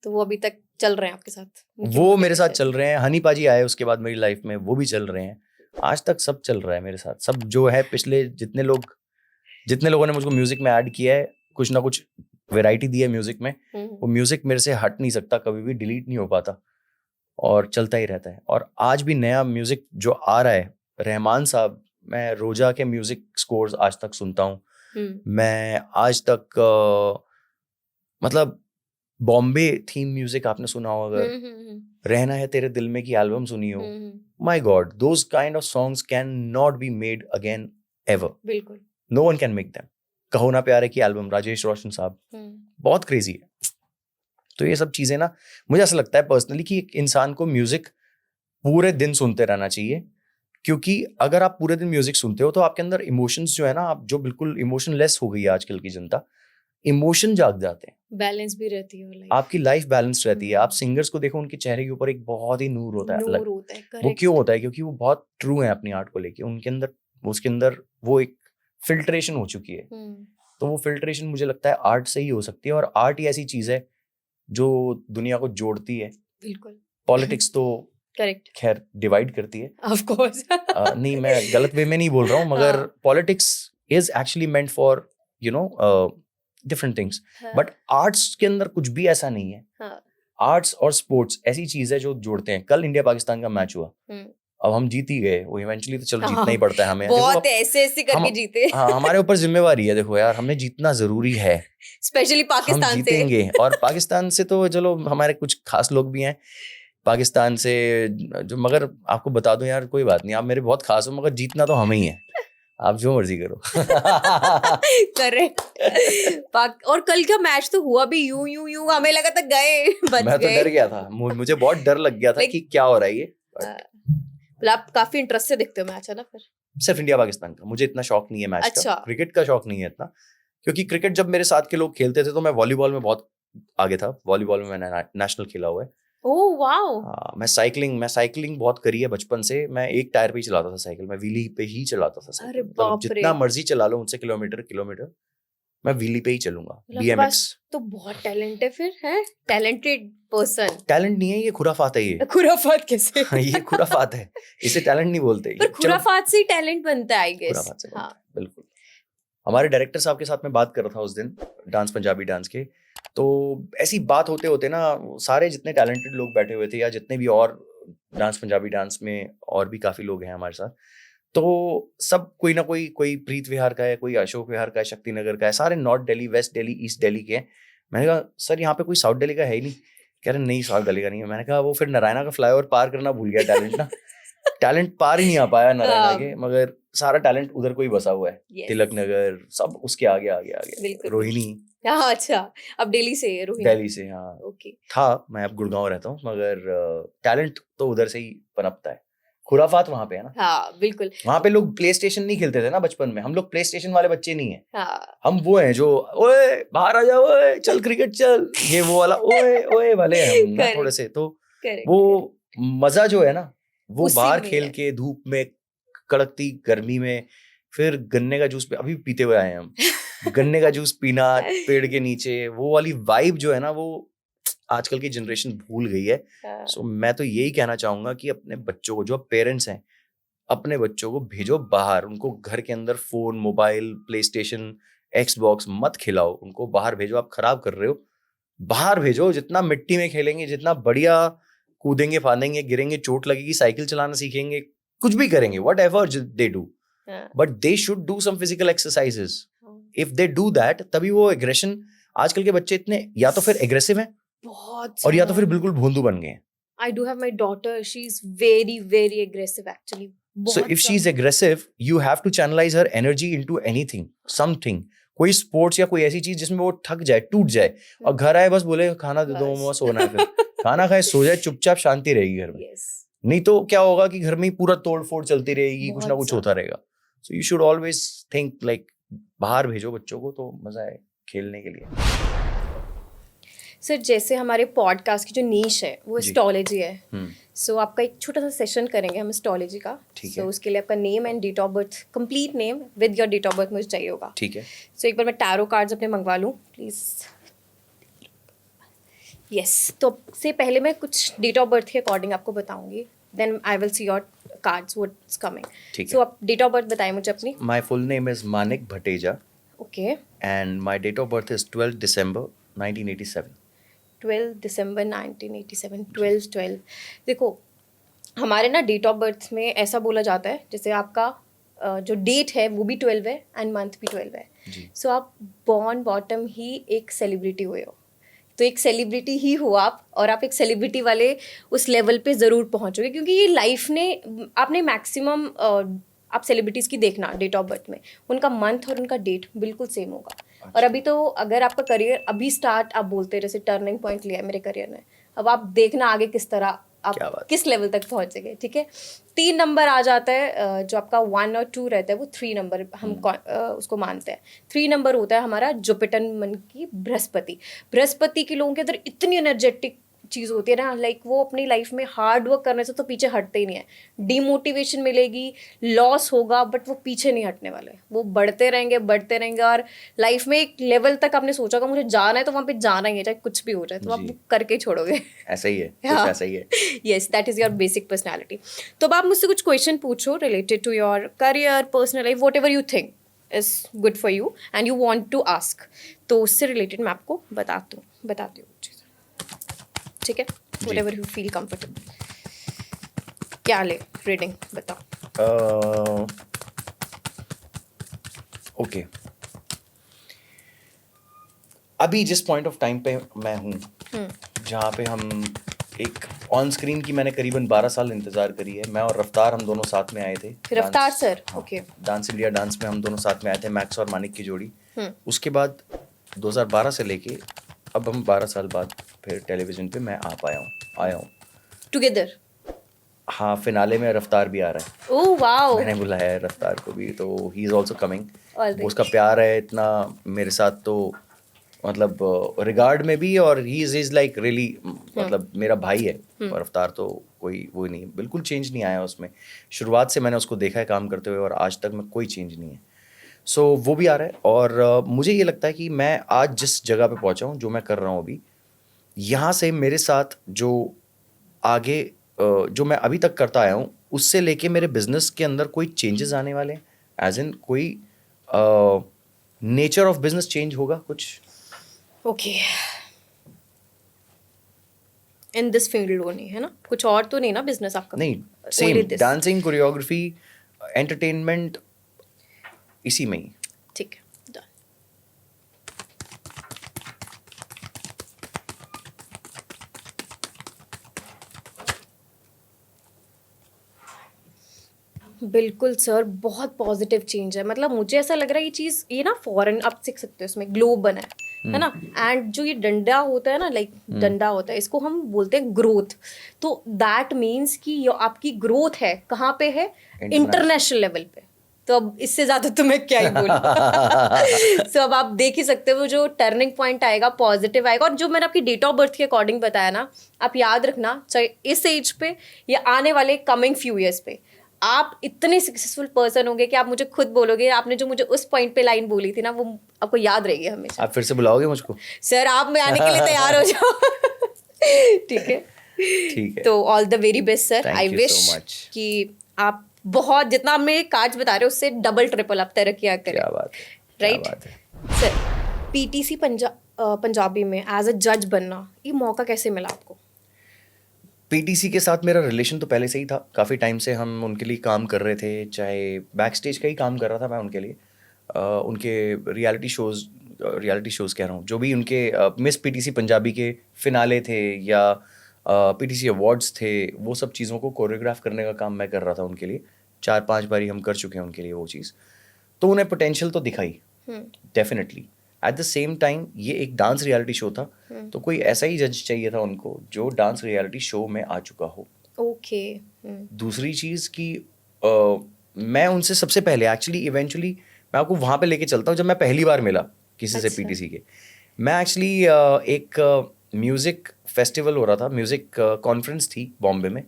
तो वो अभी तक चल रहे हैं आपके साथ? वो मेरे साथ चल रहे हैं। हनी पाजी आए उसके बाद मेरी लाइफ में, वो भी चल रहे हैं। आज तक सब चल रहा है मेरे साथ। सब जो है पिछले जितने लोगों ने मुझको म्यूजिक में ऐड किया है, कुछ ना कुछ वैरायटी दी है म्यूजिक में, वो म्यूजिक मेरे से हट नहीं सकता, कभी भी डिलीट नहीं हो पाता और चलता ही रहता है। और आज भी नया म्यूजिक जो आ रहा है, रहमान साहब, मैं रोजा के म्यूजिक स्कोर्स आज तक सुनता हूँ। मैं आज तक मतलब बॉम्बे थीम म्यूजिक आपने सुना हो, अगर रहना है तेरे दिल में की एल्बम सुनी हो, my god, those kind of songs can not be made again ever. बिल्कुल, no one can make them. कहो ना प्यारे की एल्बम, राजेश रोशन साहब, बहुत क्रेजी है। तो ये सब चीजें ना, मुझे ऐसा लगता है पर्सनली कि एक इंसान को म्यूजिक पूरे दिन सुनते रहना चाहिए, क्योंकि अगर आप पूरे दिन म्यूजिक सुनते हो तो आपके अंदर इमोशंस जो है ना, आप जो बिल्कुल इमोशनलेस हो गई है आजकल की जनता, इमोशन जाग जाते हैं, बैलेंस भी रहती है, आपकी लाइफ बैलेंस रहती है। आप सिंगर्स को देखो, उनके चेहरे के ऊपर एक बहुत ही नूर होता है अलग। वो क्यों होता है? क्योंकि वो बहुत ट्रू है अपनी आर्ट को लेके। उसके अंदर वो एक फिल्ट्रेशन हो चुकी है। तो वो फिल्ट्रेशन मुझे लगता है आर्ट से ही हो सकती है, और आर्ट ही ऐसी चीज है जो दुनिया को जोड़ती है। बिल्कुल। पॉलिटिक्स तो करेक्ट, खैर डिवाइड करती है, ऑफ कोर्स। नहीं, मैं गलत वे में नहीं बोल रहा हूँ, मगर politics is actually meant for different things, but arts के अंदर कुछ भी ऐसा नहीं है। आर्ट्स और स्पोर्ट्स ऐसी चीज है जो जोड़ते हैं। कल इंडिया पाकिस्तान का मैच हुआ, अब हम जीत ही गए, वो इवेंचुअली तो चलो जीतना ही पड़ता है हमें, बहुत ऐसे करके जीते। हाँ, हमारे ऊपर जिम्मेवारी है। देखो यार, हमें जीतना जरूरी है, स्पेशली पाकिस्तान से। हम जीतेंगे। और पाकिस्तान से तो चलो हमारे कुछ खास लोग भी हैं पाकिस्तान से जो, मगर आपको बता दूं यार, कोई बात नहीं, आप मेरे बहुत खास हो, मगर जीतना तो हमें ही है। आप जो मर्जी करो। करेक्ट। और कल का मैच तो हुआ भी यूं हमें लगा था गए, बच मैं तो डर गया था, मुझे बहुत डर लग गया था कि क्या हो रहा है ये। आप काफी इंटरेस्ट से देखते हो मैच, है ना? फिर सिर्फ इंडिया पाकिस्तान का मुझे इतना शौक नहीं है मैच का, क्रिकेट का शौक नहीं है इतना, क्योंकि क्रिकेट जब मेरे साथ के लोग खेलते थे तो मैं वॉलीबॉल में बहुत आगे था। वॉलीबॉल में मैंने नेशनल खेला हुआ है। Oh wow. मैं साइकिलिंग बहुत करी है बचपन से। मैं एक टायर पे ही चलाता था साइकिल, मैं व्हीली पे ही चलाता था साइकिल। मतलब जितना मर्जी चला लो, उनसे किलोमीटर मैं व्हीली पे ही चलूंगा, मतलब आपके BMX। तो बहुत टैलेंट है फिर, है टैलेंटेड पर्सन। टैलेंट नहीं है ये, खुराफात है ये। खुराफात कैसे? ये खुराफात है, इसे टैलेंट नहीं बोलते। पर खुराफात से ही टैलेंट बनता है आई गेस। खुराफात से बनता है, बिल्कुल। हमारे डायरेक्टर साहब के साथ मैं बात कर रहा था उस दिन डांस पंजाबी डांस के, तो ऐसी बात होते होते ना सारे जितने टैलेंटेड लोग बैठे हुए थे या जितने भी और डांस पंजाबी डांस में और भी काफी लोग हैं हमारे साथ, तो सब कोई ना कोई प्रीत विहार का है, कोई अशोक विहार का है, शक्ति नगर का है, सारे North Delhi, West Delhi, East Delhi के हैं। मैंने कहा सर यहाँ पे कोई साउथ दिल्ली का है ही नहीं। कह रहे नहीं साउथ दिल्ली का नहीं है। मैंने कहा वो फिर नारायणा का फ्लाईओवर पार करना भूल गया टैलेंट ना। टैलेंट पार ही नहीं आ पाया नारायणा के, मगर सारा टैलेंट उधर को ही बसा हुआ है। Yes. तिलक नगर सब उसके आगे आगे आगे। बिल्कुल। रोहिणी हाँ अच्छा, अब दिल्ली से है रोहिणी। दिल्ली से, हाँ ओके। था, मैं अब गुड़गांव रहता हूँ, मगर टैलेंट तो उधर से ही पनपता है। खुराफात वहां पे है ना। हाँ बिल्कुल। वहां पे लोग प्ले स्टेशन नहीं खेलते थे ना बचपन में, हम लोग प्ले स्टेशन वाले बच्चे नहीं है। हाँ हम वो हैं जो ओए बाहर आ जाओ, ओए चल क्रिकेट चल, ये वो वाला ओए ओए वाले हैं हम ना Correct. थोड़े से। तो करेक्ट। वो मजा जो है ना वो उसी बाहर में खेल है। के धूप में कड़कती गर्मी में फिर गन्ने का जूस अभी पीते हुए आए हैं हम। गन्ने का जूस पीना पेड़ के नीचे, वो वाली वाइब जो है ना वो आजकल की जनरेशन भूल गई है। सो मैं तो यही कहना चाहूंगा कि अपने बच्चों को, जो पेरेंट्स हैं, अपने बच्चों को भेजो बाहर। उनको घर के अंदर phone, mobile, play station, Xbox मत खिलाओ। उनको बाहर भेजो। आप खराब कर रहे हो। बाहर भेजो। जितना मिट्टी में खेलेंगे, जितना बढ़िया कूदेंगे फांदेंगे, गिरेंगे, चोट लगेगी, साइकिल चलाना सीखेंगे, कुछ भी करेंगे, whatever they do, but they should do some physical exercises. If they do that, तभी वो एग्रेशन। आजकल के बच्चे इतने या तो फिर एग्रेसिव हैं बहुत, और या तो फिर बिल्कुल भोंदू बन गए हैं। I do have my daughter. She's very, very aggressive actually. So if she is aggressive, you have to channelize her energy into anything, something. कोई स्पोर्ट्स या कोई ऐसी चीज जिसमें वो थक जाए, टूट जाए और घर आए बस बोले खाना दे दो, मम्मा सोना है। फिर खाना खाए, सो जाए, चुपचाप शांति रहेगी घर में। Yes. नहीं तो क्या होगा कि घर में ही पूरा तोड़ फोड़ चलती रहेगी, कुछ ना कुछ होता रहेगा। So you should always think like बाहर भेजो बच्चों को तो मजा है खेलने के लिए। सर जैसे हमारे पॉडकास्ट की जो नीश है वो एस्ट्रोलॉजी है, सो आपका एक छोटा सा सेशन करेंगे हम एस्ट्रोलॉजी का। सो उसके लिए आपका name and date of birth, complete name with your date of birth मुझे चाहिए होगा। ठीक है। सो एक बार मैं टैरो कार्ड्स अपने मंगवा लूँ प्लीज। यस, तो सबसे पहले मैं कुछ डेट ऑफ बर्थ के अकॉर्डिंग आपको बताऊंगी, then I will see your cards what's coming. ठीक है। सो आप डेट ऑफ बर्थ बताएं मुझे अपनी। My full name is Manik Bhateja. Okay. And my date of birth is 12 दिसंबर 1987। 12 दिसंबर 1987। 12 देखो हमारे ना डेट ऑफ बर्थ में ऐसा बोला जाता है जैसे आपका जो डेट है वो भी 12 है एंड मंथ भी 12 है। सो आप बॉर्न बॉटम ही एक सेलिब्रिटी हुए हो, तो एक सेलिब्रिटी ही हो आप, और आप एक सेलिब्रिटी वाले उस लेवल पे ज़रूर पहुंचोगे, क्योंकि ये लाइफ ने आपने मैक्सिमम आप सेलिब्रिटीज़ की देखना डेट ऑफ बर्थ में उनका मंथ और उनका डेट बिल्कुल सेम होगा। और अभी तो अगर आपका करियर अभी स्टार्ट, आप बोलते हैं जैसे टर्निंग पॉइंट लिया है मेरे करियर ने, अब आप देखना आगे किस तरह आप किस लेवल तक पहुंचेंगे। ठीक है। 3 नंबर आ जाता है, जो आपका 1 और 2 रहता है वो 3 नंबर हम उसको मानते हैं। 3 नंबर होता है हमारा जुपिटर मन की बृहस्पति के लोगों के अंदर इतनी एनर्जेटिक चीज़ होती है ना, लाइक वो अपनी लाइफ में हार्ड वर्क करने से तो पीछे हटते ही नहीं है। डिमोटिवेशन मिलेगी, लॉस होगा, बट वो पीछे नहीं हटने वाले, वो बढ़ते रहेंगे और लाइफ में एक लेवल तक आपने सोचा होगा मुझे जाना है तो वहाँ पे जाना ही है, चाहे कुछ भी हो जाए, तो आप करके छोड़ोगे। ऐसा ही है, कुछ ऐसा ही है। Yes, that is your basic personality. तो अब आप मुझसे कुछ क्वेश्चन पूछो related to your career, personal life, whatever you think is good for you and you want to ask, तो उससे रिलेटेड मैं आपको बताती हूँ। ठीक है, whatever you feel comfortable। क्या ले रीडिंग बताओ। ओके, अभी जिस पॉइंट ऑफ टाइम पे मैं हूँ जहाँ पे हम एक ऑन स्क्रीन की मैंने करीबन 12 साल इंतजार करी है। मैं और रफ्तार हम दोनों साथ में आए थे। रफ्तार sir, okay. Dance India dance में हम दोनों साथ में आए थे, मैक्स और मानिक की जोड़ी। उसके बाद 2012 से लेके अब हम 12 साल बाद फिर टेलीविजन पे मैं आया हूँ टुगेदर। हाँ, फिनाले में रफ्तार भी आ रहा है। ओह वाओ, मैंने बुलाया है रफ्तार को भी, तो ही इज आल्सो कमिंग। उसका प्यार है इतना मेरे साथ, तो मतलब रिगार्ड में भी, और ही इज लाइक रियली, मतलब मेरा भाई है। और रफ्तार तो कोई वो नहीं, बिल्कुल चेंज नहीं आया उसमें। शुरुआत से मैंने उसको देखा है काम करते हुए और आज तक में कोई चेंज नहीं है। सो वो भी आ रहा है और मुझे ये लगता है कि मैं आज जिस जगह पे पहुंचा हूँ, जो मैं कर रहा हूँ अभी, यहाँ से मेरे साथ जो आगे जो मैं अभी तक करता आया हूँ, उससे लेके मेरे बिजनेस के अंदर कोई चेंजेस आने वाले हैं, एज इन कोई नेचर ऑफ बिजनेस चेंज होगा कुछ। Okay, in this field only है ना, कुछ और तो नहीं ना बिजनेस आपका? नहीं, Only same this. Dancing, choreography, entertainment, इसी में ही। ठीक है, done. बिल्कुल सर, बहुत पॉजिटिव चेंज है। मतलब मुझे ऐसा लग रहा है ये चीज़, ये ना फॉरेन आप सीख सकते हो, इसमें ग्लोब बना है ना। एंड जो ये डंडा होता है ना, लाइक डंडा होता है, इसको हम बोलते हैं ग्रोथ। तो दैट मीन्स कि ये आपकी ग्रोथ है कहाँ पे है? इंटरनेशनल लेवल पे। तो अब इससे ज्यादा तो मैं क्या ही बोलूं। सो अब आप देख ही सकते हो जो टर्निंग पॉइंट आएगा, पॉजिटिव आएगा। और जो मैंने आपकी डेट ऑफ बर्थ के अकॉर्डिंग बताया ना, आप याद रखना, चाहे इस एज पे या आने वाले कमिंग फ्यू ईयर्स पे, आप इतने सक्सेसफुल पर्सन होंगे कि आप मुझे खुद बोलोगे, आपने जो मुझे उस पॉइंट पे लाइन बोली थी ना, वो आपको याद रहेगी हमेशा। आप फिर से बुलाओगे मुझको? सर आप मैं आने के लिए तैयार हो जाओ। ठीक है, ठीक है। तो all the very best sir. Thank I you so wish much. कि आप बहुत, जितना आप मेरे कार्ड्स बता रहे हो उससे डबल ट्रिपल आप तरक्कियां करें। क्या बात है, राइट क्या बात है। सर, पीटीसी पंजाबी में एज अ जज बनना, ये मौका कैसे मिला आपको? पीटीसी के साथ मेरा रिलेशन तो पहले से ही था, काफ़ी टाइम से हम उनके लिए काम कर रहे थे, चाहे बैक स्टेज का ही काम कर रहा था मैं उनके लिए। उनके रियलिटी शोज़ कह रहा हूँ, जो भी उनके मिस पीटीसी पंजाबी के फिनाले थे या पीटीसी अवार्ड्स थे, वो सब चीज़ों को कोरियोग्राफ करने का काम मैं कर रहा था उनके लिए। 4-5 बारी हम कर चुके हैं उनके लिए वो चीज़। तो उन्हें पोटेंशियल तो दिखाई definitely. At the same time ये एक डांस रियलिटी शो था, तो कोई ऐसा ही जज चाहिए था उनको जो डांस रियलिटी शो में आ चुका हो। ओके। दूसरी चीज़ कि मैं उनसे सबसे पहले एक्चुअली इवेंचुअली मैं आपको वहाँ पे लेके चलता हूँ, जब मैं पहली बार मिला किसी से अच्छा। पीटीसी के। मैं एक्चुअली एक म्यूज़िक फेस्टिवल हो रहा था, म्यूज़िक कॉन्फ्रेंस थी बॉम्बे में,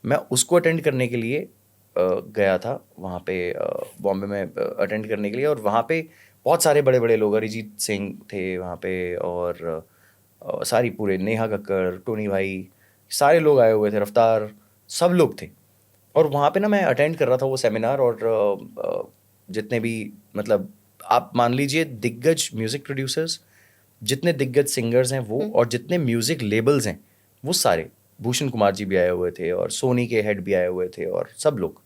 मैं उसको अटेंड करने के लिए गया था वहाँ पे बॉम्बे में अटेंड करने के लिए। और वहाँ पे बहुत सारे बड़े बड़े लोग, अरिजीत सिंह थे वहाँ पे, और सारी पूरे नेहा कक्कर, टोनी भाई, सारे लोग आए हुए थे, रफ्तार, सब लोग थे। और वहाँ पे ना मैं अटेंड कर रहा था वो सेमिनार, और जितने भी, मतलब आप मान लीजिए दिग्गज म्यूज़िक प्रोड्यूसर्स, जितने दिग्गज सिंगर्स हैं वो, और जितने म्यूज़िक लेबल्स हैं वो सारे, भूषण कुमार जी भी आए हुए थे और सोनी के हेड भी आए हुए थे और सब लोग।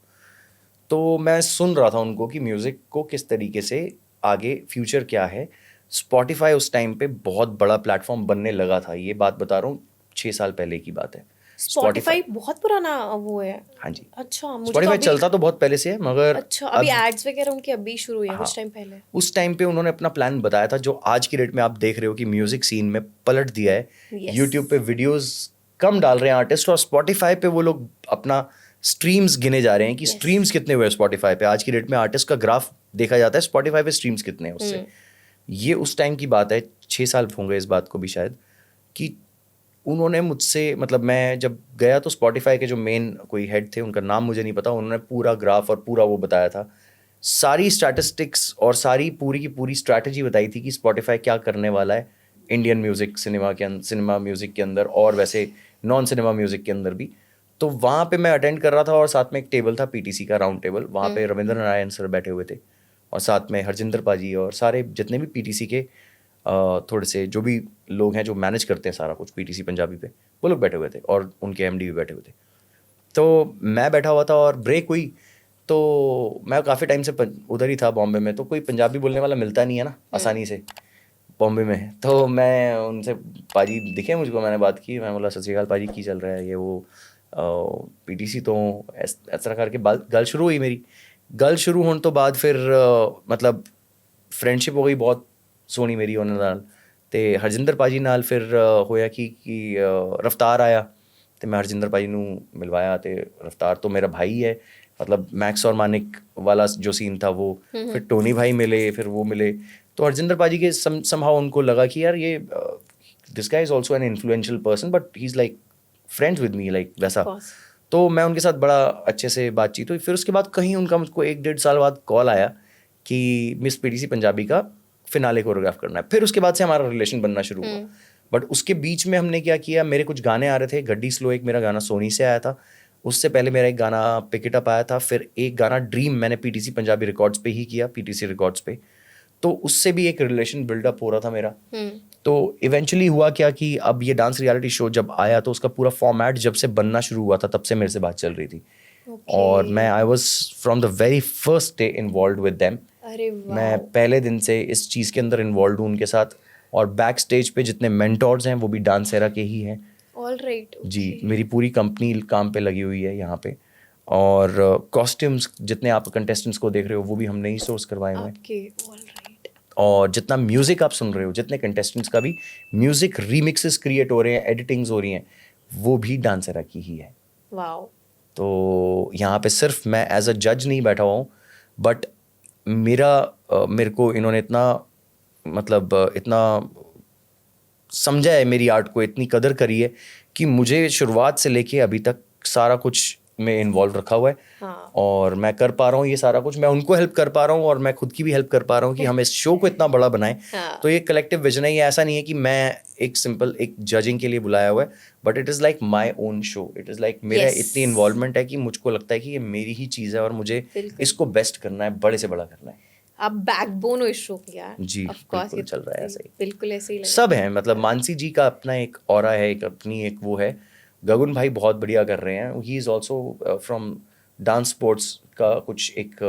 तो मैं सुन रहा था उनको कि म्यूज़िक को किस तरीके से आगे फ्यूचर क्या है। स्पॉटिफाई उस टाइम पे बहुत बड़ा प्लेटफॉर्म बनने लगा था, ये बात बता रहा हूँ 6 साल पहले की बात है। स्पॉटिफाई बहुत पुराना वो है। हाँ जी, अच्छा, मुझे तो स्पॉटिफाई अभी, चलता तो बहुत पहले से है, मगर अच्छा अभी एड्स वगैरह उनकी अभी शुरू हुई है, हाँ, कुछ टाइम पहले। उस टाइम पे उन्होंने अपना प्लान बताया था, जो आज की डेट में आप देख रहे हो कि म्यूजिक सीन में पलट दिया है। Yes. यूट्यूब पे वीडियोस कम डाल रहे हैं आर्टिस्ट, और स्पॉटिफाई पे वो लोग अपना स्ट्रीम्स गिने जा रहे हैं कि Yes. स्ट्रीम्स कितने हुए स्पॉटिफाई पे। आज की डेट में आर्टिस्ट का ग्राफ देखा जाता है स्पॉटिफाई पे स्ट्रीम्स कितने हैं उससे। ये उस टाइम की बात है, 6 साल होंगे इस बात को भी शायद, कि उन्होंने मुझसे, मतलब मैं जब गया तो स्पॉटिफाई के जो मेन कोई हेड थे, उनका नाम मुझे नहीं पता, उन्होंने पूरा ग्राफ और पूरा वो बताया था, सारी स्टैटिस्टिक्स और सारी पूरी की पूरी स्ट्रैटेजी बताई थी कि स्पॉटिफाई क्या करने वाला है इंडियन म्यूज़िक सिनेमा म्यूज़िक के अंदर, और वैसे नॉन सिनेमा म्यूज़िक के अंदर भी। तो वहाँ पे मैं अटेंड कर रहा था, और साथ में एक टेबल था पीटीसी का, राउंड टेबल, वहाँ पे रविंद्र नारायण सर बैठे हुए थे, और साथ में हरजिंदर पाजी और सारे जितने भी पीटीसी के थोड़े से जो भी लोग हैं जो मैनेज करते हैं सारा कुछ पीटीसी पंजाबी पे, वो लोग बैठे हुए थे, और उनके एमडी भी बैठे हुए थे। तो मैं बैठा हुआ था और ब्रेक हुई, तो मैं काफ़ी टाइम से उधर ही था बॉम्बे में, तो कोई पंजाबी बोलने वाला मिलता नहीं है ना आसानी से बॉम्बे में। तो मैं उनसे, पाजी दिखे मुझको, मैंने बात की, मैं बोला सत श्री अकाल पाजी, की चल रहा है ये वो, पीटीसी तो ऐसा करके गल शुरू हुई मेरी। गल शुरू होने तो बाद फिर मतलब फ्रेंडशिप हो गई बहुत सोहनी मेरी उन्होंने नाल। ते हरजिंदर पाजी नाल फिर होया कि रफ्तार आया, तो मैं हरजिंदर पाजी नू मिलवाया, तो रफ्तार तो मेरा भाई है, मतलब मैक्स और मानिक वाला जो सीन था वो। फिर टोनी भाई मिले, फिर वो मिले, तो हरजिंदर पाजी के समहाउ उनको लगा कि यार ये this guy is also an influential person, but he is like friends with me, like वैसा। तो मैं उनके साथ बड़ा अच्छे से बातचीत हुई। फिर उसके बाद कहीं उनका मुझको 1-1.5 साल बाद कॉल आया कि मिस पीटीसी पंजाबी का फिनाले कोरियोग्राफ करना है। फिर उसके बाद से हमारा रिलेशन बनना शुरू हुआ। बट उसके बीच में हमने क्या किया, मेरे कुछ गाने आ रहे थे, गड्डी स्लो एक मेरा गाना सोनी से आया था, उससे पहले मेरा एक गाना पिक इट अप आया था, फिर एक गाना ड्रीम मैंने पीटीसी पंजाबी रिकॉर्ड्स पे ही किया, पीटीसी रिकॉर्ड्स पे, तो उससे भी एक रिलेशन बिल्डअप हो रहा था मेरा। तो इवेंचुअली हुआ क्या कि अब ये डांस रियलिटी शो जब आया तो उसका पूरा फॉर्मेट जब से बनना शुरू हुआ था तब से मेरे से बात चल रही थी। और मैं I was from the very first day involve with them. अरे वाह, मैं पहले दिन से इस चीज़ के अंदर इन्वॉल्व हूँ उनके साथ, और बैक स्टेज पे जितने मेंटोर्स हैं वो भी डांसेरा के ही हैं। ऑलराइट, जी, मेरी पूरी कंपनी काम पे लगी हुई है यहाँ पे, और कॉस्ट्यूम्स जितने आप कंटेस्टेंट्स को देख रहे हो वो भी हमने ही सोर्स करवाए हुए हैं। आपके, ऑलराइट। और जितना म्यूज़िक आप सुन रहे हो, जितने कंटेस्टेंट्स का भी म्यूज़िक रीमिक्सेस क्रिएट हो रहे हैं, एडिटिंग्स हो रही हैं, वो भी डांसेरा की ही है। वाओ। तो यहाँ पे सिर्फ मैं एज अ जज नहीं बैठा हुआ हूँ, बट मेरे को इन्होंने इतना मतलब इतना समझा है, मेरी आर्ट को इतनी कदर करी है कि मुझे शुरुआत से लेके अभी तक सारा कुछ में इन्वॉल्व रखा हुआ है। हाँ। और मैं कर पा रहा हूँ ये सारा कुछ, मैं उनको हेल्प कर पा रहा हूँ और मैं खुद की भी हेल्प कर पा रहा हूँ कि हम इस शो को इतना बड़ा बनाएं। हाँ। तो ये कलेक्टिव विजन है, ये ऐसा नहीं है कि मैं एक सिंपल एक जजिंग के लिए बुलाया हुआ है, but it is like my own show. It is like मेरा Yes. इतनी इन्वॉल्वमेंट है कि मुझको लगता है कि ये मेरी ही चीज़ है और मुझे बिल्कुल। इसको बेस्ट करना है, बड़े से बड़ा करना है। आप बैकबोन हो इस शो की यार। जी, Of course, बिल्कुल ये चल रहा है ऐसे ही। बिल्कुल ऐसे ही लग सब हैं, मतलब मानसी जी का अपना एक ऑरा है, एक अपनी एक वो है। गगन भाई बहुत बढ़िया कर रहे हैं, ही is also from dance sports का कुछ एक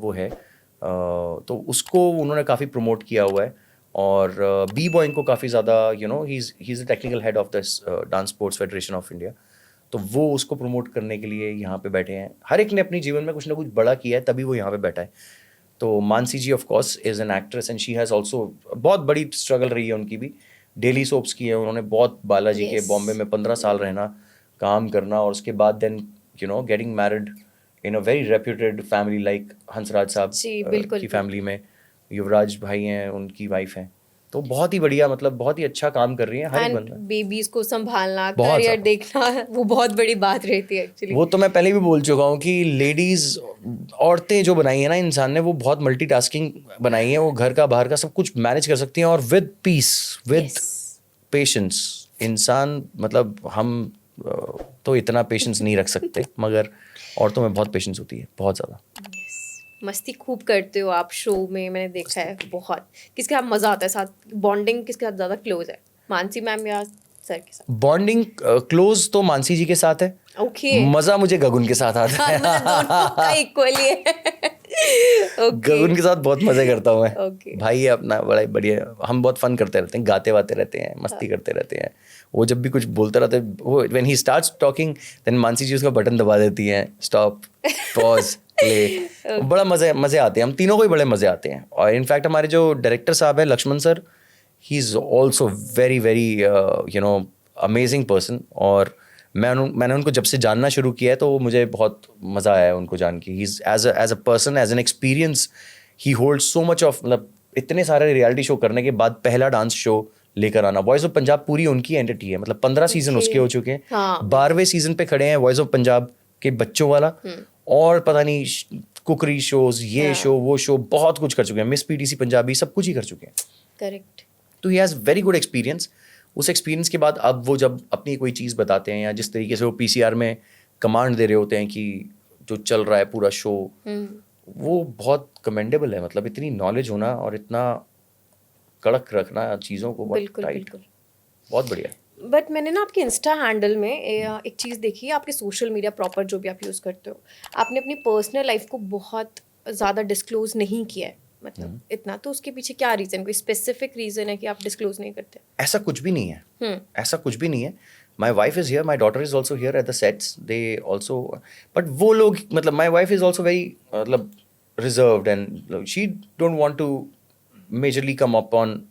वो है, तो उसको उन्होंने काफ़ी प्रमोट किया हुआ है। और बी बॉय को काफ़ी ज़्यादा he is the technical head of this dance sports federation of India, तो वो उसको प्रमोट करने के लिए यहाँ पे बैठे हैं। हर एक ने अपनी जीवन में कुछ ना कुछ बड़ा किया है तभी वो यहाँ पे बैठा है। तो Mansi ji of course is an actress and she has also बहुत बड़ी स्ट्रगल रही है उनकी भी। डेली सोप्स की है उन्होंने, बहुत बालाजी के Yes. बॉम्बे में 15 साल रहना, काम करना, और उसके बाद then getting married in a very reputed family like Hansraj Sahab ji, बिल्कुल, की फैमिली में युवराज भाई हैं, उनकी वाइफ हैं। तो बहुत ही बढ़िया, मतलब बहुत ही अच्छा काम कर रही है हर एक एंड बंदा। बेबीज को संभालना, बहुत करियर ज़्यादा। देखना, वो बहुत बड़ी बात रहती है एक्चुअली। वो तो मैं पहले भी बोल चुका हूँ कि लेडीज, औरतें जो बनाई है ना इंसान ने, वो बहुत मल्टीटास्किंग बनाई है। वो घर का बाहर का सब कुछ मैनेज कर सकती हैं, और विद पीस, विद पेशेंस। इंसान मतलब हम तो इतना पेशेंस नहीं रख सकते, मगर औरतों में बहुत पेशेंस होती है, बहुत ज़्यादा। मस्ती खूब करते हो आप शो में, मैंने देखा है बहुत। किसके साथ मजा आता है साथ, बॉन्डिंग किसके साथ ज्यादा क्लोज है, मानसी मैम या सर के साथ? बॉन्डिंग क्लोज तो मानसी जी के साथ है। ओके। मजा मुझे गगन के साथ आता है। मतलब दोनों का इक्वली है। ओके। गगन के साथ बहुत मजे करता हूँ मैं। Okay. भाई है अपना, बड़ा ही बढ़िया, हम बहुत फन करते रहते हैं, गाते वाते रहते हैं, मस्ती करते रहते हैं। वो जब भी कुछ बोलते रहते हैं, वो when he starts talking then Mansi ji उसका बटन दबा देती हैं, स्टॉप, पॉज, प्ले। बड़ा मजे आते हैं, हम तीनों को ही बड़े मजे आते हैं। और इनफैक्ट हमारे जो डायरेक्टर साहब हैं Laxman sir, he is also very very amazing person. और मैंने उनको जब से जानना शुरू किया है तो मुझे बहुत मज़ा आया है उनको जान के। He is as a person, as an experience, he hold so much of, मतलब इतने सारे रियलिटी शो करने के बाद पहला डांस शो लेकर आना। वॉइस ऑफ पंजाब पूरी उनकी एंटिटी है, मतलब 15 सीजन उसके हो चुके हैं। हाँ। 12वें सीजन पे खड़े हैं वॉइस ऑफ पंजाब के बच्चों वाला, और पता नहीं कुकरी शोज, ये शो वो शो, बहुत कुछ कर चुके हैं। मिस पीटीसी पंजाबी सब कुछ ही कर चुके हैं। करेक्ट। तो he has very good experience. उस एक्सपीरियंस के बाद अब वो जब अपनी कोई चीज़ बताते हैं, या जिस तरीके से वो पीसीआर में कमांड दे रहे होते हैं कि जो चल रहा है पूरा शो, वो बहुत कमेंडेबल है। मतलब इतनी नॉलेज होना और इतना कड़क रखना चीज़ों को, बहुत बिल्कुल टाइट, बिल्कुल। बहुत बढ़िया। बट मैंने ना आपके इंस्टा हैंडल में एक चीज़ देखी है, आपके सोशल मीडिया प्रॉपर जो भी आप यूज़ करते हो, आपने अपनी पर्सनल लाइफ को बहुत ज़्यादा डिस्क्लोज नहीं किया है, मतलब इतना। तो उसके पीछे क्या रीज़न, कोई स्पेसिफिक रीज़न है कि आप डिस्क्लोज नहीं करते? ऐसा कुछ भी नहीं है, ऐसा कुछ भी नहीं है। My wife is here, my daughter is also here at the sets, they also, but वो लोग, मतलब my wife is also very मतलब reserved, and she don't want to majorly come up on,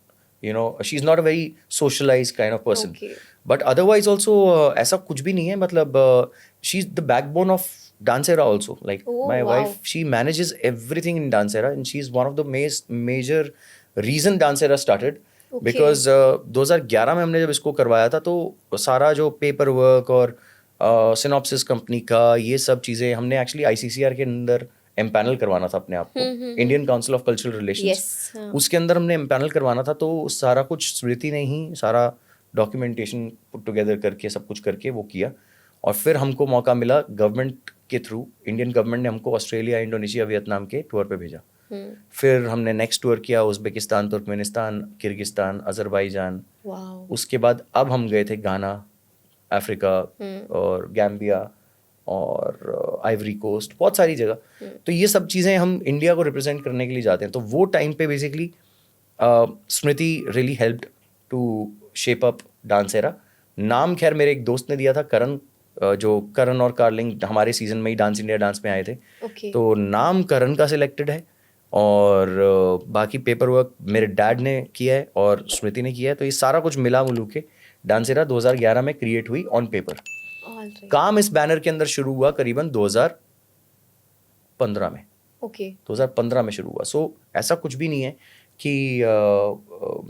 she is not a very socialised kind of person. Okay. But otherwise also ऐसा कुछ भी नहीं है। मतलब she is the backbone of Dancera also. Like Oh, my wow. wife, she manages everything in Dancera, and she's one of the major reason Dancera started. Okay. Because 2011 में हमने जब इसको करवाया था, तो सारा जो पेपर वर्क और सिनॉप्सिस कंपनी का ये सब चीज़ें हमने एक्चुअली ICCR के अंदर एम्पैनल करवाना था अपने आप को, Indian council of cultural relations, उसके अंदर हमने एम्पैनल करवाना था। तो सारा कुछ स्मृति ने ही सारा डॉक्यूमेंटेशन पुट टुगेदर करके सब कुछ करके वो किया, और फिर हमको मौका मिला गवर्नमेंट के थ्रू, इंडियन गवर्नमेंट ने हमको ऑस्ट्रेलिया, इंडोनेशिया, वियतनाम के टूर पे भेजा। फिर हमने नेक्स्ट टूर किया उज़्बेकिस्तान, तुर्कमेनिस्तान, किर्गिस्तान, अज़रबैजान। उसके बाद अब हम गए थे गाना, अफ्रीका और गैम्बिया और आइवरी कोस्ट, बहुत सारी जगह। तो ये सब चीज़ें हम इंडिया को रिप्रेजेंट करने के लिए जाते हैं। तो वो टाइम पे basically Smriti really helped to shape up Dancera. नाम खैर मेरे एक दोस्त ने दिया था, करण, जो करण और कार्लिंग हमारे सीजन में ही डांस इंडिया डांस में आए थे। तो नाम करण का सिलेक्टेड है, और बाकी पेपर वर्क मेरे डैड ने किया है और स्मृति ने किया है। तो ये सारा कुछ मिला मिलू के डांसेरा 2011 में क्रिएट हुई ऑन पेपर। काम इस बैनर के अंदर शुरू हुआ करीबन 2015 में। 2015 में शुरू हुआ। सो ऐसा कुछ भी नहीं है कि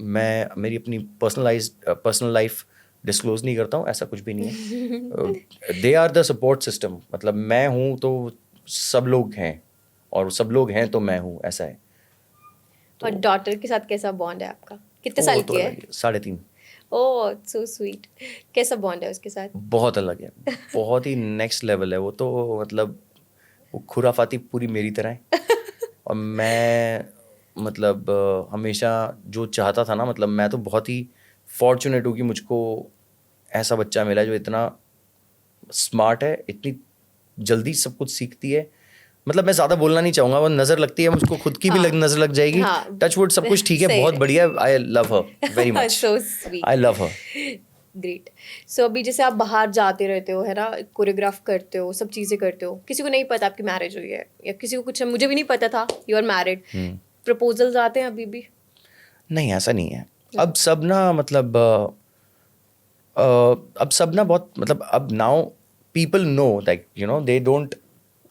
मैं मेरी अपनी पर्सनल लाइफ डिस्क्लोज नहीं करता हूँ, ऐसा कुछ भी नहीं है। They are the support system, मतलब मैं हूँ तो सब लोग हैं, और सब लोग हैं तो मैं हूँ, ऐसा है। और डॉटर के साथ कैसा बॉन्ड है आपका? कितने साल की है? 3.5। ओह सो स्वीट। कैसा बॉन्ड है उसके साथ? बहुत अलग है, बहुत ही नेक्स्ट लेवल है वो तो, मतलब वो खुराफाती पूरी मेरी तरह है। और मैं मतलब हमेशा जो चाहता था ना, मतलब मैं तो बहुत ही फॉर्चुनेट हूँ कि मुझको ऐसा बच्चा मिला है जो इतना स्मार्ट है, इतनी जल्दी सब कुछ सीखती है। मतलब मैं ज़्यादा बोलना नहीं चाहूँगा, वो नज़र लगती है मुझको, खुद की भी नज़र लग जाएगी। टच वुड, सब कुछ ठीक है, बहुत बढ़िया। I love her very much, so sweet, I love her. Great. So अभी जैसे आप बाहर जाते रहते हो, है ना, कोरियोग्राफ करते हो, सब चीज़ें करते हो, किसी को नहीं पता आपकी मैरिज हुई है, या किसी को कुछ, मुझे भी नहीं पता था यू आर मैरिड, प्रपोजल्स आते हैं अभी भी? नहीं, ऐसा नहीं है। अब सब ना, मतलब अब सब ना बहुत, मतलब अब now people know that, you know,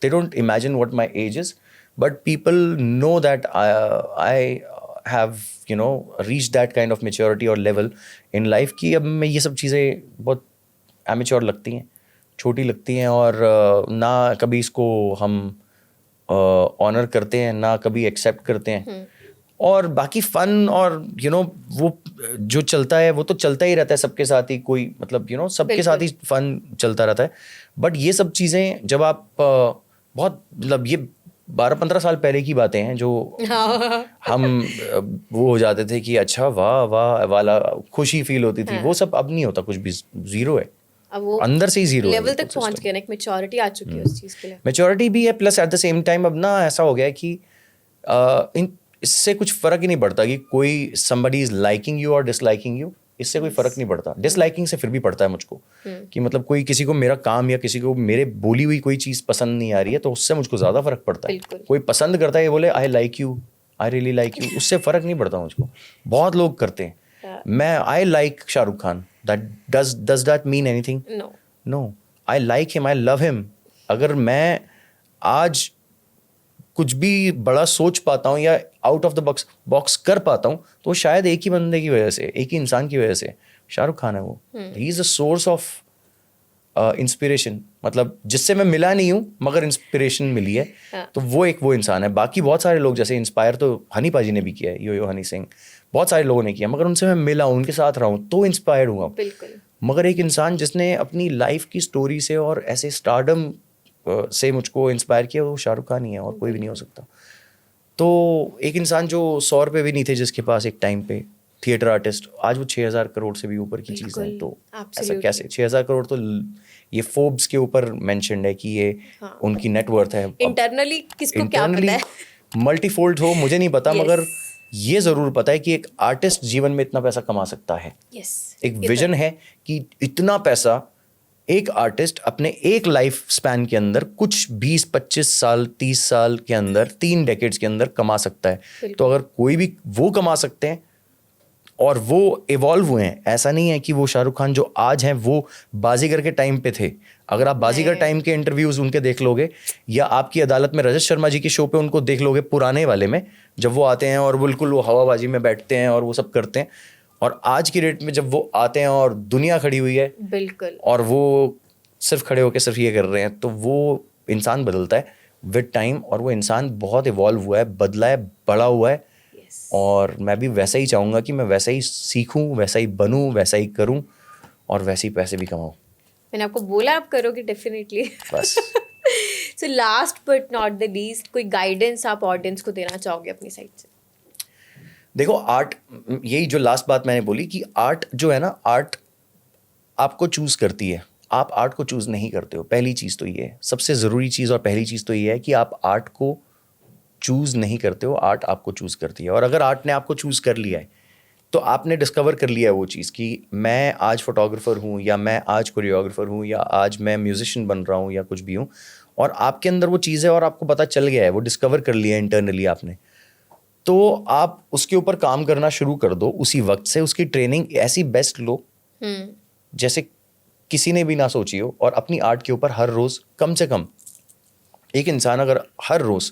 they don't imagine what my age is, but people know that I have, you know, reached that kind of maturity or level in life कि अब मैं ये सब चीज़ें बहुत amateur लगती हैं, छोटी लगती हैं, और ना कभी इसको हम ऑनर करते हैं, ना कभी एक्सेप्ट करते हैं। और बाकी फन और यू नो वो जो चलता है वो तो चलता ही रहता है सबके साथ ही, कोई मतलब यू नो सबके साथ ही फन चलता रहता है। बट ये सब चीज़ें जब आप बहुत, मतलब ये 12-15 साल पहले की बातें हैं जो हम वो हो जाते थे कि अच्छा वाह वाह वाला खुशी फील होती थी, वो सब अब नहीं होता, कुछ भी ज़ीरो है, अब वो अंदर से ही ज़ीरो लेवल तक पहुंच गया ना, एक मैच्योरिटी आ चुकी है उस चीज़ के लिए। मैच्योरिटी भी है, plus at the same time अब ना ऐसा हो गया है कि इससे कुछ फ़र्क ही नहीं पड़ता कि कोई somebody is liking you और disliking you, इससे कोई फ़र्क नहीं पड़ता। डिसलाइकिंग से फिर भी पड़ता है मुझको कि मतलब कोई किसी को मेरा काम या किसी को मेरे बोली हुई कोई चीज़ पसंद नहीं आ रही है, तो उससे मुझको ज़्यादा फ़र्क पड़ता है। कोई पसंद करता है, ये बोले I like you, I really like you, उससे फ़र्क नहीं पड़ता मुझको। बहुत लोग करते हैं, मैं I like Shahrukh Khan, that does that mean anything? No, I like him, I love him. अगर मैं आज कुछ भी बड़ा सोच पाता हूँ या आउट ऑफ द बॉक्स कर पाता हूँ, तो शायद एक ही बंदे की वजह से, एक ही इंसान की वजह से, शाहरुख खान है वो। He is a source of inspiration, मतलब जिससे मैं मिला नहीं हूँ मगर इंस्पिरेशन मिली है, तो वो इंसान है। बाकी बहुत सारे लोग जैसे इंस्पायर तो हनी पाजी ने भी किया है, यो हनी सिंह, बहुत सारे लोगों ने किया, मगर उनसे मैं मिला हूँ, उनके साथ रहा हूँ तो इंस्पायर्ड हुआ। मगर एक इंसान जिसने अपनी लाइफ की स्टोरी से और ऐसे स्टारडम से मुझको इंस्पायर किया, वो शाहरुख खान ही है, और कोई भी नहीं हो सकता। तो एक इंसान जो 100 रुपये भी नहीं थे जिसके पास एक टाइम पे, थिएटर आर्टिस्ट, आज वो 6,000 करोड़ से भी ऊपर की चीज़ है। तो ऐसा कैसे 6,000 करोड़? तो ये फोर्ब्स के ऊपर मेंशन्ड है कि ये उनकी नेटवर्थ है। इंटरनली किसको क्या पता है, मल्टीफोल्ड हो मुझे नहीं पता, मगर ये ज़रूर पता है कि एक आर्टिस्ट जीवन में इतना पैसा कमा सकता है। एक विजन है कि इतना पैसा एक आर्टिस्ट अपने एक लाइफ स्पैन के अंदर कुछ 20-25 साल 30 साल के अंदर 3 डेकेड्स के अंदर कमा सकता है। तो अगर कोई भी वो कमा सकते हैं और वो इवॉल्व हुए हैं, ऐसा नहीं है कि वो शाहरुख खान जो आज हैं वो बाजीगर के टाइम पे थे। अगर आप बाजीगर टाइम के इंटरव्यूज उनके देख लोगे, या आपकी अदालत में रजत शर्मा जी के शो पे उनको देख लोगे पुराने वाले में, जब वो आते हैं और बिल्कुल वो हवाबाजी में बैठते हैं और वो सब करते हैं, और आज की डेट में जब वो आते हैं और दुनिया खड़ी हुई है बिल्कुल, और वो सिर्फ खड़े होकर सिर्फ ये कर रहे हैं, तो वो इंसान बदलता है। विद टाइम, और वो इंसान बहुत इवॉल्व हुआ है, बदला है, बड़ा हुआ है। और मैं भी वैसा ही चाहूँगा कि मैं वैसा ही सीखूं, वैसा ही बनूं, वैसा ही करूं और वैसे ही पैसे भी कमाऊं। मैंने आपको बोला आप करोगे डेफिनेटली। बस। So last but not the least, कोई गाइडेंस आप ऑडियंस को देना चाहोगे अपनी साइड से? देखो आर्ट, यही जो लास्ट बात मैंने बोली कि आर्ट जो है ना, आर्ट आपको चूज करती है, आप आर्ट को चूज नहीं करते हो। पहली चीज तो ये है, सबसे जरूरी चीज और पहली चीज तो ये है कि आप आर्ट को चूज नहीं करते हो, आर्ट आपको चूज करती है। और अगर आर्ट ने आपको चूज कर लिया है तो आपने डिस्कवर कर लिया है वो चीज़ कि मैं आज फोटोग्राफर हूँ, या मैं आज कोरियोग्राफर हूँ, या आज मैं म्यूजिशियन बन रहा हूँ, या कुछ भी हूँ, और आपके अंदर वो चीज़ है और आपको पता चल गया है, वो डिस्कवर कर लिया है इंटरनली आपने, तो आप उसके ऊपर काम करना शुरू कर दो उसी वक्त से। उसकी ट्रेनिंग ऐसी बेस्ट लो जैसे किसी ने भी ना सोची हो, और अपनी आर्ट के ऊपर हर रोज़ कम से कम एक इंसान अगर हर रोज़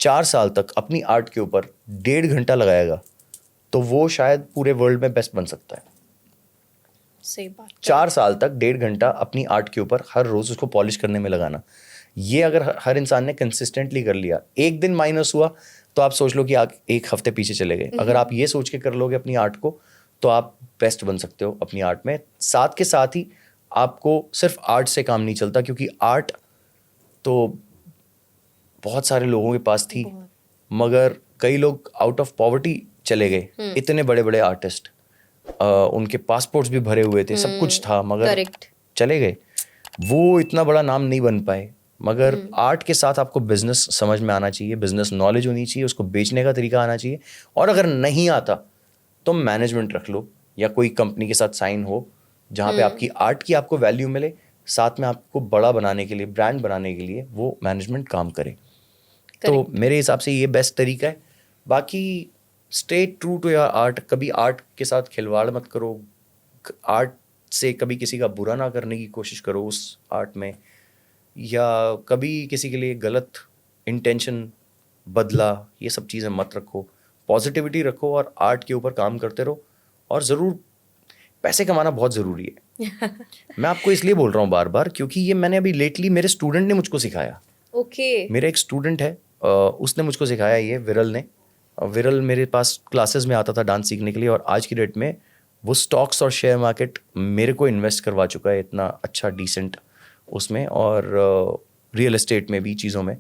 4 साल तक अपनी आर्ट के ऊपर 1.5 घंटा लगाएगा तो वो शायद पूरे वर्ल्ड में बेस्ट बन सकता है। सही बात। 4 साल तक 1.5 घंटा अपनी आर्ट के ऊपर हर रोज उसको पॉलिश करने में लगाना, ये अगर हर इंसान ने कंसिस्टेंटली कर लिया, एक दिन माइनस हुआ तो आप सोच लो कि आप एक हफ्ते पीछे चले गए। अगर आप ये सोच के कर लोगे अपनी आर्ट को तो आप बेस्ट बन सकते हो अपनी आर्ट में। साथ के साथ ही आपको सिर्फ आर्ट से काम नहीं चलता, क्योंकि आर्ट तो बहुत सारे लोगों के पास थी, मगर कई लोग आउट ऑफ पॉवर्टी चले गए। इतने बड़े बड़े आर्टिस्ट, उनके पासपोर्ट्स भी भरे हुए थे, सब कुछ था, मगर चले गए। वो इतना बड़ा नाम नहीं बन पाए। मगर आर्ट के साथ आपको बिजनेस समझ में आना चाहिए, बिजनेस नॉलेज होनी चाहिए, उसको बेचने का तरीका आना चाहिए, और अगर नहीं आता तो मैनेजमेंट रख लो या कोई कंपनी के साथ साइन हो जहाँ पे आपकी आर्ट की आपको वैल्यू मिले, साथ में आपको बड़ा बनाने के लिए, ब्रांड बनाने के लिए वो मैनेजमेंट काम करे। तो मेरे हिसाब से ये बेस्ट तरीका है। बाकी stay true to your art, कभी आर्ट के साथ खिलवाड़ मत करो, आर्ट से कभी किसी का बुरा ना करने की कोशिश करो उस आर्ट में, या कभी किसी के लिए गलत इंटेंशन, बदला, ये सब चीज़ें मत रखो। पॉजिटिविटी रखो और आर्ट के ऊपर काम करते रहो। और ज़रूर पैसे कमाना बहुत ज़रूरी है। मैं आपको इसलिए बोल रहा हूँ बार बार क्योंकि ये मैंने अभी लेटली मेरे स्टूडेंट ने मुझको सिखाया। मेरा एक स्टूडेंट है, उसने मुझको सिखाया ये, विरल ने। विरल मेरे पास क्लासेस में आता था डांस सीखने के लिए, और आज की डेट में वो स्टॉक्स और शेयर मार्केट मेरे को इन्वेस्ट करवा चुका है इतना अच्छा डिसेंट उसमें, और रियल एस्टेट में भी, चीज़ों में।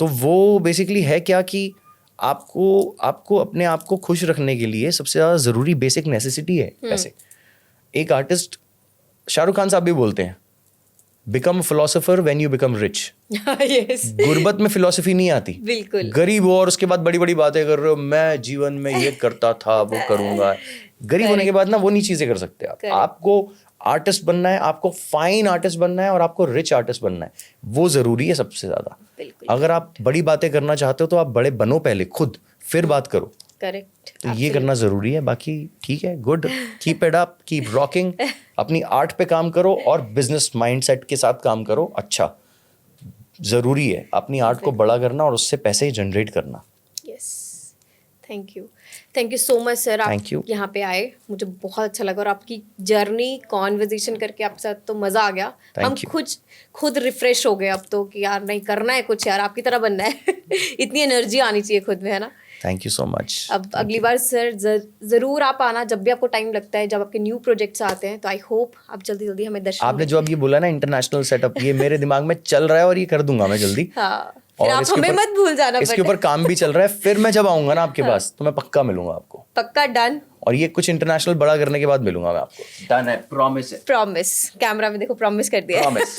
तो वो बेसिकली है क्या कि आपको अपने आप को खुश रखने के लिए सबसे ज़्यादा ज़रूरी बेसिक नेसेसिटी है पैसे। एक आर्टिस्ट शाहरुख खान साहब भी बोलते हैं, become philosopher when you become rich. गुर्बत में फिलोसफी नहीं आती। बिल्कुल। गरीब हो और उसके बाद बड़ी बड़ी बातें कर रहे हो, मैं जीवन में ये करता था, वो करूंगा। गरीब होने के बाद ना वो नहीं चीजें कर सकते आप। आपको आर्टिस्ट बनना है, आपको फाइन आर्टिस्ट बनना है, और आपको रिच आर्टिस्ट बनना है। वो जरूरी है सबसे ज्यादा। अगर आप बड़ी बातें करना चाहते हो तो आप बड़े बनो पहले खुद, फिर बात करो। करेक्ट। तो ये करना जरूरी है। बाकी ठीक है, good, keep it up, keep rocking. अपनी आर्ट पे काम करो और बिजनेस माइंडसेट के साथ काम करो। अच्छा, जरूरी है अपनी आर्ट को बड़ा करना और उससे पैसे जनरेट करना। Yes, thank you so much sir. आप Thank you. यहाँ पे आए, मुझे बहुत अच्छा लगा, और आपकी जर्नी कॉन्वर्जेशन करके आपके साथ तो मजा आ गया। हम खुद रिफ्रेश हो गए अब तो कि यार नहीं, करना है कुछ यार, आपकी तरह बनना है। इतनी एनर्जी आनी चाहिए खुद में, है ना। Thank you so much. अब अगली बार सर जरूर आप आना, जब भी आपको टाइम लगता है, जब आपके न्यू प्रोजेक्ट्स आते हैं, तो आई होप आप जल्दी जल्दी हमें दर्शन आपने जो अब ये बोला ना इंटरनेशनल सेटअप, ये मेरे दिमाग में चल रहा है और ये कर दूंगा मैं जल्दी। हाँ, फिर आप हमें मत भूल जाना। इसके ऊपर काम भी चल रहा है। फिर मैं जब आऊंगा ना आपके पास तो मैं पक्का मिलूंगा आपको। पक्का, डन। और ये कुछ इंटरनेशनल बड़ा करने के बाद मिलूंगा मैं आपको। डन है, प्रॉमिस है। प्रॉमिस, कैमरा में देखो, प्रॉमिस कर दिया। प्रॉमिस।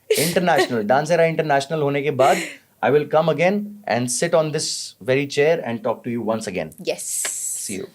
इंटरनेशनल डांसर इंटरनेशनल होने के बाद I will come again and sit on this very chair and talk to you once again. Yes. See you.